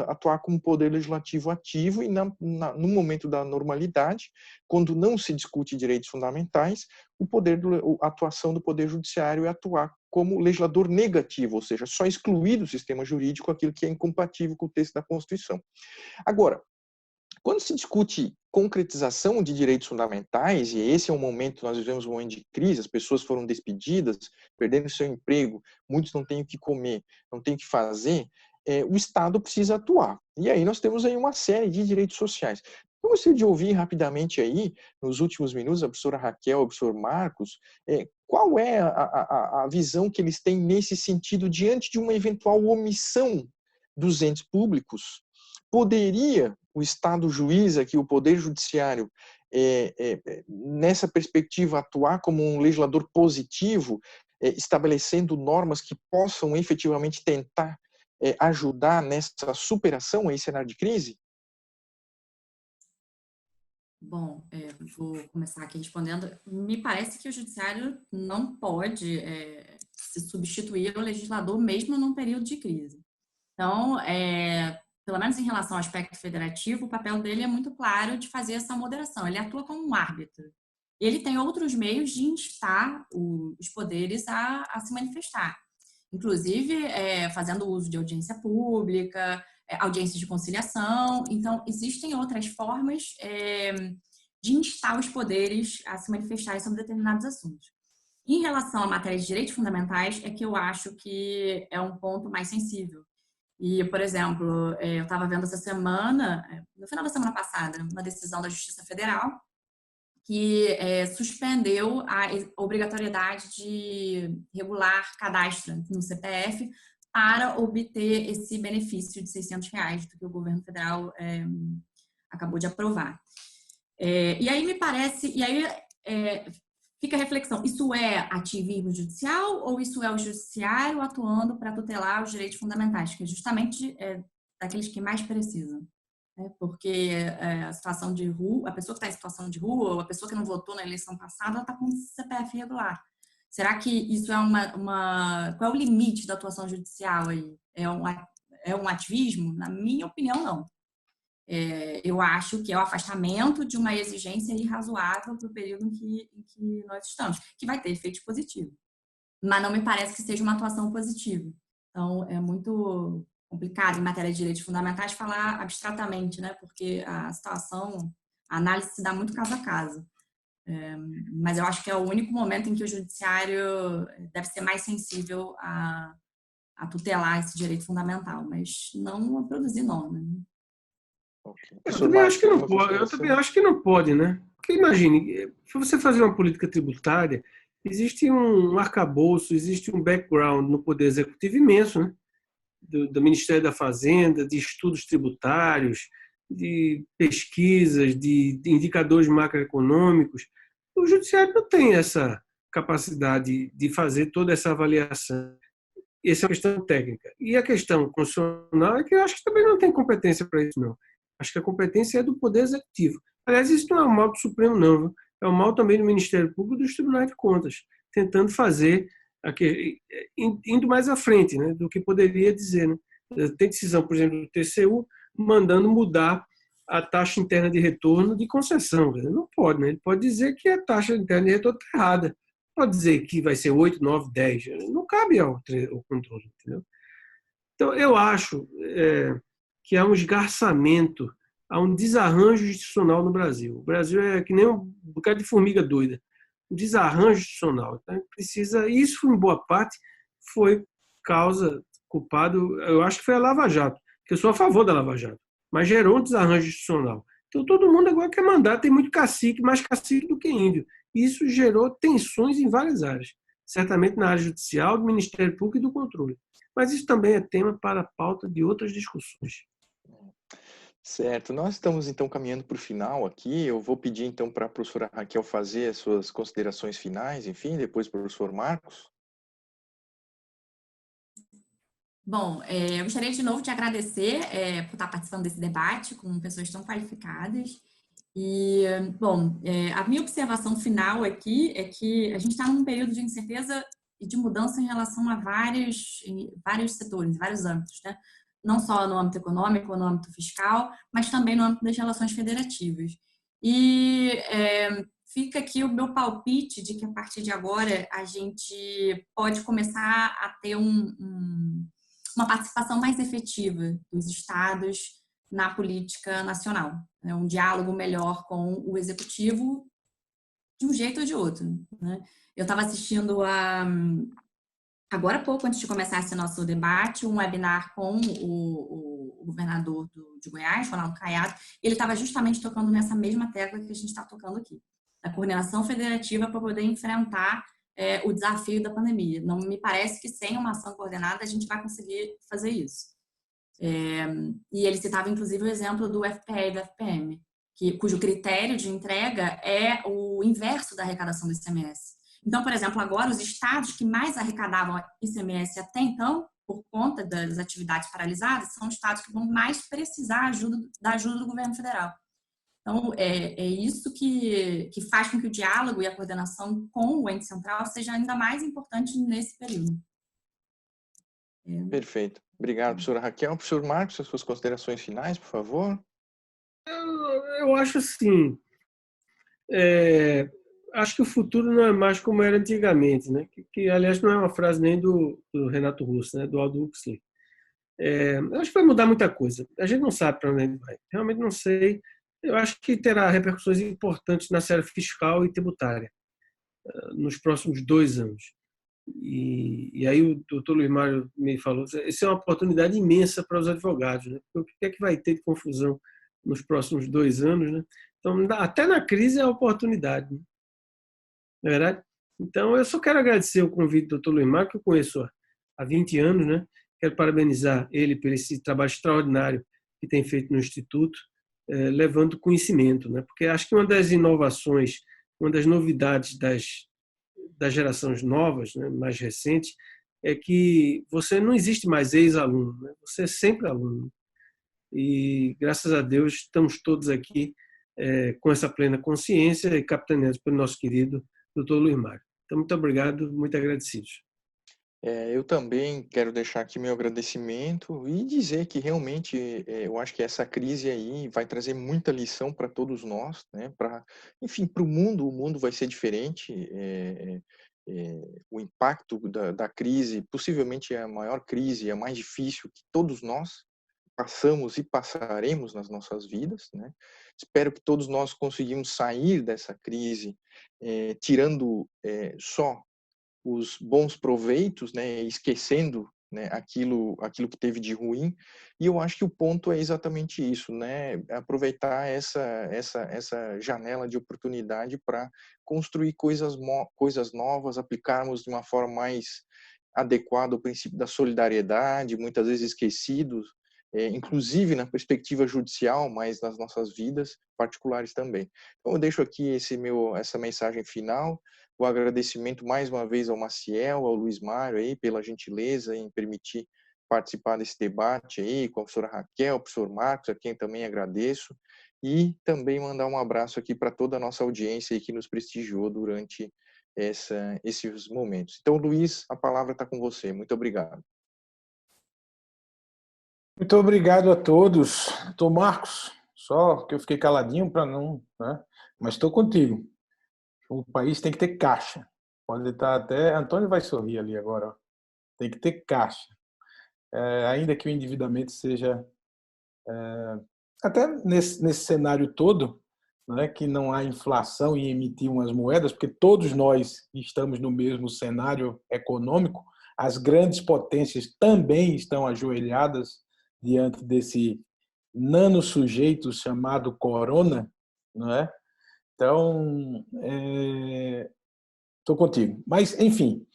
atuar como poder legislativo ativo e no momento da normalidade, quando não se discute direitos fundamentais, a atuação do Poder Judiciário é atuar como legislador negativo, ou seja, só excluir do sistema jurídico aquilo que é incompatível com o texto da Constituição. Agora, quando se discute concretização de direitos fundamentais, e esse é um momento, nós vivemos um momento de crise, as pessoas foram despedidas, perdendo seu emprego, muitos não têm o que comer, não têm o que fazer, o Estado precisa atuar. E aí nós temos aí uma série de direitos sociais. Eu gostaria de ouvir rapidamente aí, nos últimos minutos, a professora Raquel e o professor Marcos, qual é a visão que eles têm nesse sentido diante de uma eventual omissão dos entes públicos. Poderia o Estado juiz aqui, o Poder Judiciário, nessa perspectiva, atuar como um legislador positivo, estabelecendo normas que possam efetivamente tentar ajudar nessa superação a esse cenário de crise? Bom, vou começar aqui respondendo. Me parece que o judiciário não pode se substituir ao legislador mesmo num período de crise. Então, pelo menos em relação ao aspecto federativo, o papel dele é muito claro de fazer essa moderação. Ele atua como um árbitro. Ele tem outros meios de instar os poderes a se manifestar. Inclusive, fazendo uso de audiência pública, audiências de conciliação. Então, existem outras formas de instar os poderes a se manifestarem sobre determinados assuntos. Em relação à matéria de direitos fundamentais, é que eu acho que é um ponto mais sensível. E, por exemplo, eu estava vendo essa semana, no final da semana passada, uma decisão da Justiça Federal que suspendeu a obrigatoriedade de regular cadastro no CPF para obter esse benefício de R$600 do que o governo federal acabou de aprovar. E aí me parece, fica a reflexão, isso é ativismo judicial ou isso é o judiciário atuando para tutelar os direitos fundamentais, que é justamente daqueles que mais precisam? Porque a situação de rua, a pessoa que está em situação de rua, ou a pessoa que não votou na eleição passada, ela está com CPF irregular. Será que isso é qual é o limite da atuação judicial aí? É um ativismo? Na minha opinião, não. Eu acho que é o afastamento de uma exigência irrazoável para o período em que nós estamos, que vai ter efeitos positivos. Mas não me parece que seja uma atuação positiva. Então, é muito complicado em matéria de direitos fundamentais falar abstratamente, né? Porque a análise se dá muito caso a caso. Mas eu acho que é o único momento em que o judiciário deve ser mais sensível a tutelar esse direito fundamental, mas não a produzir norma. Né? Eu também acho que não pode. Eu também acho que não pode, né? Porque imagine, se você fazer uma política tributária, existe um arcabouço, existe um background no Poder Executivo imenso, né? Do Ministério da Fazenda, de estudos tributários, de pesquisas, de indicadores macroeconômicos. O Judiciário não tem essa capacidade de fazer toda essa avaliação. essa é a questão técnica. E a questão constitucional é que eu acho que também não tem competência para isso, não. Acho que a competência é do Poder Executivo. Aliás, isso não é um mal do Supremo, não. Viu? É um mal também do Ministério Público e dos Tribunais de Contas, tentando fazer, indo mais à frente, né, do que poderia dizer. Né? Tem decisão, por exemplo, do TCU, mandando mudar a taxa interna de retorno de concessão. Não pode, né? Ele pode dizer que a taxa interna de retorno está errada. Pode dizer que vai ser 8, 9, 10. Não cabe ao controle. Entendeu? Então, eu acho que há um esgarçamento, há um desarranjo institucional no Brasil. O Brasil é que nem um bocado de formiga doida. Um desarranjo institucional. Então, precisa, isso, em boa parte, foi causa, culpado, eu acho que foi a Lava Jato, que eu sou a favor da Lava Jato, mas gerou um desarranjo institucional. Então, todo mundo agora quer mandar, tem muito cacique, mais cacique do que índio. Isso gerou tensões em várias áreas, certamente na área judicial, do Ministério Público e do controle. Mas isso também é tema para a pauta de outras discussões. Certo. Nós estamos, então, caminhando para o final aqui. Eu vou pedir, então, para a professora Raquel fazer as suas considerações finais, enfim, depois o professor Marcos. Bom, eu gostaria de novo de agradecer por estar participando desse debate com pessoas tão qualificadas. E, bom, a minha observação final aqui é que a gente está num período de incerteza e de mudança em relação a vários setores, vários âmbitos, né? Não só no âmbito econômico, no âmbito fiscal, mas também no âmbito das relações federativas. E fica aqui o meu palpite de que a partir de agora a gente pode começar a ter uma participação mais efetiva dos estados na política nacional, né? Um diálogo melhor com o executivo de um jeito ou de outro, né? Eu estava assistindo agora há pouco, antes de começar esse nosso debate, um webinar com o governador de Goiás, Ronaldo Caiado. Ele estava justamente tocando nessa mesma tecla que a gente está tocando aqui, da coordenação federativa para poder enfrentar o desafio da pandemia. Não me parece que sem uma ação coordenada a gente vai conseguir fazer isso. E ele citava, inclusive, o exemplo do FPE e do FPM, cujo critério de entrega é o inverso da arrecadação do ICMS. Então, por exemplo, agora os estados que mais arrecadavam ICMS até então, por conta das atividades paralisadas, são os estados que vão mais precisar da ajuda do governo federal. Então, é isso que faz com que o diálogo e a coordenação com o ente central seja ainda mais importante nesse período. Perfeito. Obrigado, professora Raquel. Professor Marcos, as suas considerações finais, por favor. Eu acho assim, acho que o futuro não é mais como era antigamente, né? Que aliás, não é uma frase nem do Renato Russo, né? Do Aldous Huxley. Eu acho que vai mudar muita coisa. A gente não sabe para onde ele vai. Realmente não sei. Eu acho que terá repercussões importantes na esfera fiscal e tributária nos próximos 2 anos. E aí o doutor Luiz Mário me falou, isso é uma oportunidade imensa para os advogados, né? Porque o que é que vai ter de confusão nos próximos 2 anos, né? Então, até na crise é oportunidade, né? Não é verdade? Então, eu só quero agradecer o convite do doutor Luiz Mário, que eu conheço há 20 anos, né? Quero parabenizar ele por esse trabalho extraordinário que tem feito no Instituto, levando conhecimento, né? Porque acho que uma das inovações, uma das novidades das gerações novas, né, mais recentes, é que você não existe mais ex-aluno, né? Você é sempre aluno. E, graças a Deus, estamos todos aqui com essa plena consciência e capitaneados pelo nosso querido Dr. Luiz Mário. Então, muito obrigado, muito agradecidos. Eu também quero deixar aqui meu agradecimento e dizer que realmente eu acho que essa crise aí vai trazer muita lição para todos nós, né? Enfim, para o mundo vai ser diferente. O impacto da crise, possivelmente é a maior crise, é a mais difícil que todos nós passamos e passaremos nas nossas vidas, né? Espero que todos nós conseguimos sair dessa crise tirando só os bons proveitos, né, esquecendo, né, aquilo que teve de ruim. E eu acho que o ponto é exatamente isso, né, aproveitar essa janela de oportunidade para construir coisas novas, aplicarmos de uma forma mais adequada o princípio da solidariedade, muitas vezes esquecidos inclusive na perspectiva judicial, mas nas nossas vidas particulares também. Então eu deixo aqui essa mensagem final, o agradecimento mais uma vez ao Maciel, ao Luiz Mário aí pela gentileza em permitir participar desse debate aí com a professora Raquel, o professor Marcos, a quem também agradeço, e também mandar um abraço aqui para toda a nossa audiência aí que nos prestigiou durante esses momentos. Então, Luiz, a palavra está com você. Muito obrigado. Muito obrigado a todos. Doutor Marcos, só que eu fiquei caladinho para não... né? Mas estou contigo. O país tem que ter caixa. Pode estar até... Antônio vai sorrir ali agora. Ó. Tem que ter caixa. Ainda que o endividamento seja... até nesse cenário todo, né, que não há inflação em emitir umas moedas, porque todos nós estamos no mesmo cenário econômico, as grandes potências também estão ajoelhadas diante desse nano-sujeito chamado corona, não é? Então, estou contigo. Mas, enfim,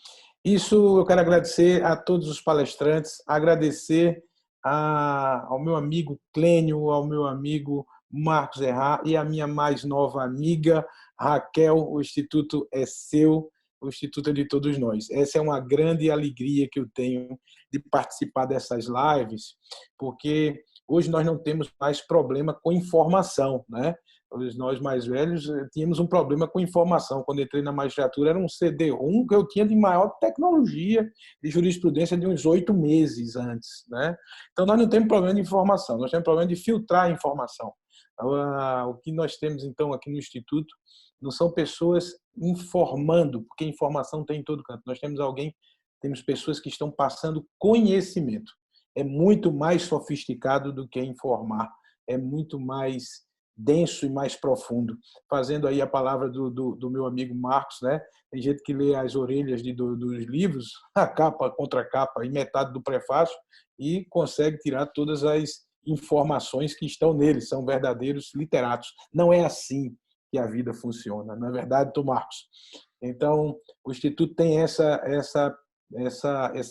isso eu quero agradecer a todos os palestrantes, agradecer ao meu amigo Clênio, ao meu amigo Marcos Errá e a minha mais nova amiga Raquel. O Instituto é seu, o Instituto é de todos nós. Essa é uma grande alegria que eu tenho de participar dessas lives, porque hoje nós não temos mais problema com informação, né? Nós mais velhos tínhamos um problema com informação. Quando entrei na magistratura, era um CD-ROM que eu tinha de maior tecnologia de jurisprudência de uns 8 meses antes, né? Então, nós não temos problema de informação, nós temos problema de filtrar a informação. O que nós temos, então, aqui no Instituto não são pessoas informando, porque informação tem em todo canto. Nós temos pessoas que estão passando conhecimento. É muito mais sofisticado do que informar, é muito mais denso e mais profundo. Fazendo aí a palavra do meu amigo Marcos, né? Tem gente que lê as orelhas dos livros, a capa contra a capa e metade do prefácio, e consegue tirar todas as informações que estão neles, são verdadeiros literatos. Não é assim que a vida funciona, não é verdade, Tom Marcos? Então, o Instituto tem esse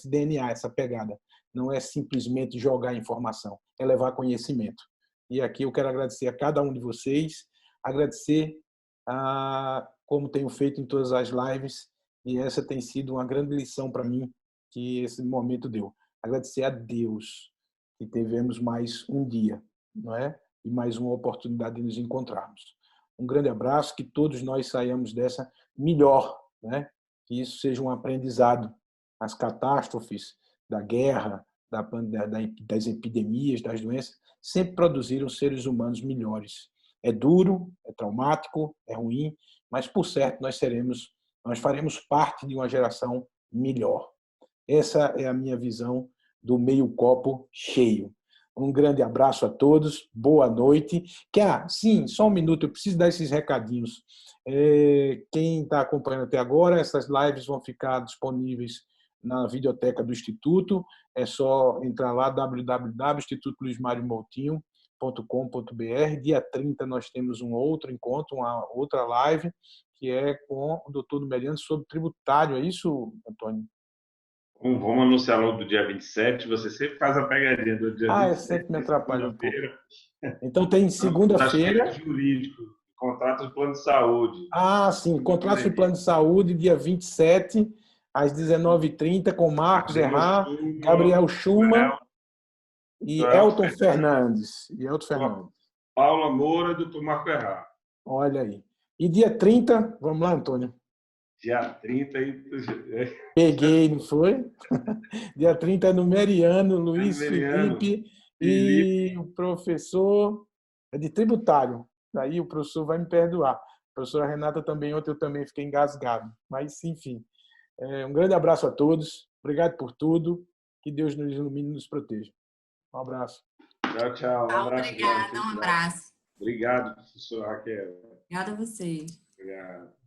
DNA, essa pegada. Não é simplesmente jogar informação, é levar conhecimento. E aqui eu quero agradecer a cada um de vocês, agradecer como tenho feito em todas as lives, e essa tem sido uma grande lição para mim que esse momento deu. Agradecer a Deus que tivemos mais um dia, não é? E mais uma oportunidade de nos encontrarmos. Um grande abraço, que todos nós saiamos dessa melhor, né? Que isso seja um aprendizado. As catástrofes da guerra, das epidemias, das doenças, sempre produziram seres humanos melhores. É duro, é traumático, é ruim, mas, por certo, nós faremos parte de uma geração melhor. Essa é a minha visão do meio copo cheio. Um grande abraço a todos, boa noite. Sim, só um minuto, eu preciso dar esses recadinhos. Quem está acompanhando até agora, essas lives vão ficar disponíveis na videoteca do Instituto. É só entrar lá, www.institutoluismariomoutinho.com.br. Dia 30 nós temos um outro encontro, uma outra live, que é com o doutor Numeriano sobre tributário. É isso, Antônio? Vamos anunciar logo do dia 27. Você sempre faz a pegadinha do dia 27. Sempre me atrapalha um pouco. Então tem segunda-feira. Jurídico, contrato de plano de saúde. Sim, contrato de plano de saúde, dia 27, às 19h30, com Marcos Errá, Gabriel Schumann e Elton Fernandes. Paula Moura, doutor Marco Errá. Olha aí. E dia 30, vamos lá, Antônio? Dia 30 aí. Peguei, não foi? Dia 30 é no Meriano, Luiz Felipe e o professor é de tributário. Daí o professor vai me perdoar. A professora Renata também, ontem eu também fiquei engasgado. Mas, enfim, um grande abraço a todos. Obrigado por tudo. Que Deus nos ilumine e nos proteja. Um abraço. Tchau, tchau. Um abraço. Obrigada, um abraço. Obrigado, professora Raquel. Obrigada a vocês. Obrigado.